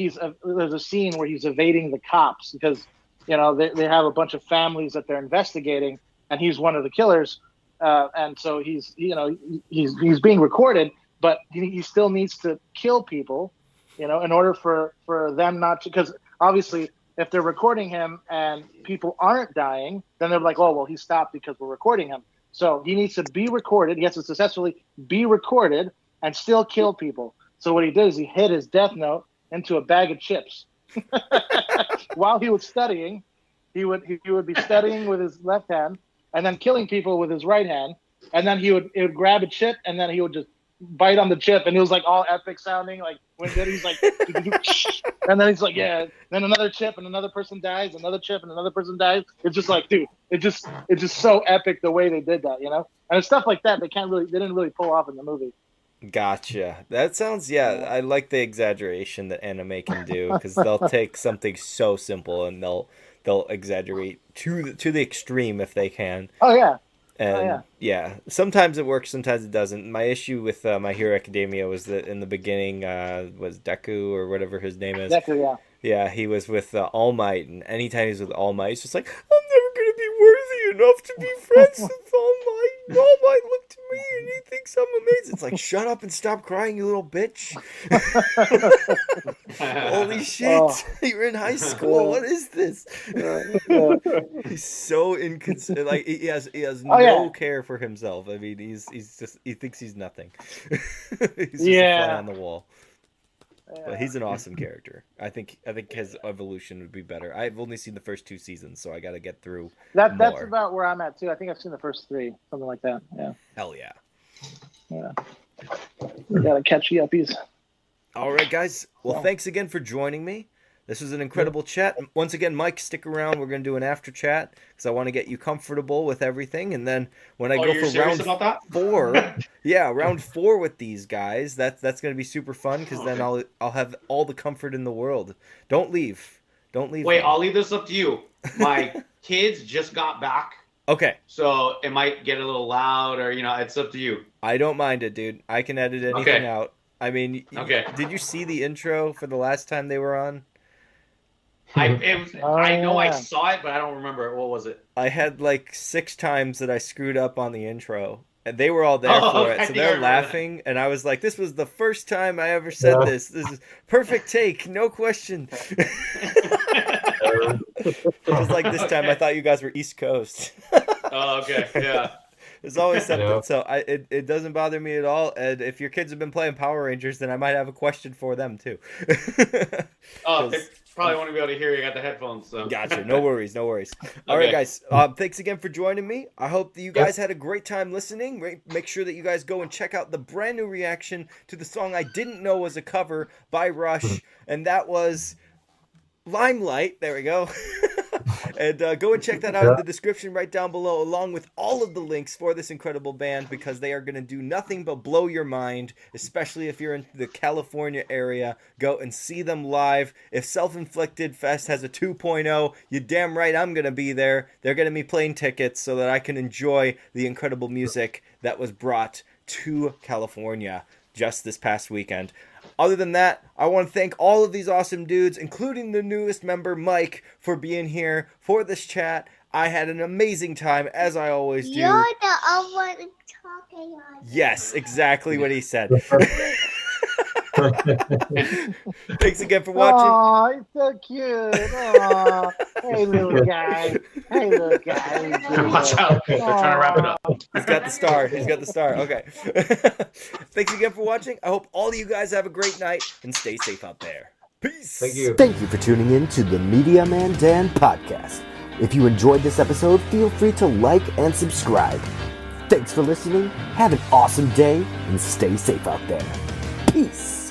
there's a scene where he's evading the cops because, they have a bunch of families that they're investigating and he's one of the killers. And so he's being recorded, but he still needs to kill people, in order for them not to, because obviously if they're recording him and people aren't dying, then they're like, oh, well, he stopped because we're recording him. So he needs to be recorded. He has to successfully be recorded and still kill people. So what he did is he hid his death note into a bag of chips. While he was studying, he would be studying with his left hand and then killing people with his right hand. And then he would grab a chip and then he would just bite on the chip, and it was like all epic sounding. Like when he's like, and then he's like, yeah. Then another chip, and another person dies. Another chip, and another person dies. It's just like, dude, it's just so epic the way they did that, And it's stuff like that they didn't really pull off in the movie. Gotcha. That sounds, I like the exaggeration that anime can do because they'll take something so simple and they'll exaggerate to the extreme if they can. Oh yeah. And sometimes it works, sometimes it doesn't. My issue with My Hero Academia was that in the beginning was Deku or whatever his name is. Deku, yeah. Yeah, he was with All Might, and anytime he's with All Might, it's just like, I'm never going to be worthy enough to be friends with All Might. All Might looked at me and he thinks I'm amazing. It's like, shut up and stop crying, you little bitch. Holy shit, you're in high school. What is this? He's so inconsistent. Like he has no care for himself. I mean, he thinks he's nothing. He's just a fly on the wall. But he's an awesome character. I think his evolution would be better. I've only seen the first 2 seasons, so I got to get through. That's about where I'm at too. I think I've seen the first 3, something like that. Yeah. Hell yeah. Yeah. We gotta catch you uppies. All right, guys. Well, thanks again for joining me. This was an incredible chat. Once again, Mike, stick around. We're going to do an after chat because I want to get you comfortable with everything. And then when I go for round 4, round 4 with these guys, that's going to be super fun because then I'll have all the comfort in the world. Don't leave. Wait, I'll leave this up to you. My kids just got back. Okay. So it might get a little loud or, it's up to you. I don't mind it, dude. I can edit anything out. I mean, did you see the intro for the last time they were on? I know I saw it, but I don't remember it. What was it? I had like 6 times that I screwed up on the intro, and they were all there for it. So they're laughing, and I was like, "This was the first time I ever said this. This is perfect take, no question." It was like this time. I thought you guys were East Coast. Oh, okay, yeah. There's always something, so it doesn't bother me at all. And if your kids have been playing Power Rangers, then I might have a question for them too. Probably won't be able to hear you. I got the headphones. So. Gotcha. No worries. No worries. All right, guys. Thanks again for joining me. I hope that you guys had a great time listening. Make sure that you guys go and check out the brand new reaction to the song I didn't know was a cover by Rush, and that was Limelight. There we go. And go and check that out in the description right down below, along with all of the links for this incredible band, because they are going to do nothing but blow your mind, especially if you're in the California area. Go and see them live. If Self-Inflicted Fest has a 2.0, you're damn right I'm going to be there. They're going to be playing tickets so that I can enjoy the incredible music that was brought to California just this past weekend. Other than that, I want to thank all of these awesome dudes, including the newest member, Mike, for being here for this chat. I had an amazing time, as I always do. You're the one talking on. Yes, exactly what he said. Thanks again for watching. Oh, he's so cute. Oh, hey, little guy. Hey, little guy. Watch out. They're trying to wrap it up. He's got the star. He's got the star. Okay. Thanks again for watching. I hope all of you guys have a great night and stay safe out there. Peace. Thank you. Thank you for tuning in to the Media Man Dan podcast. If you enjoyed this episode, feel free to like and subscribe. Thanks for listening. Have an awesome day and stay safe out there. Peace.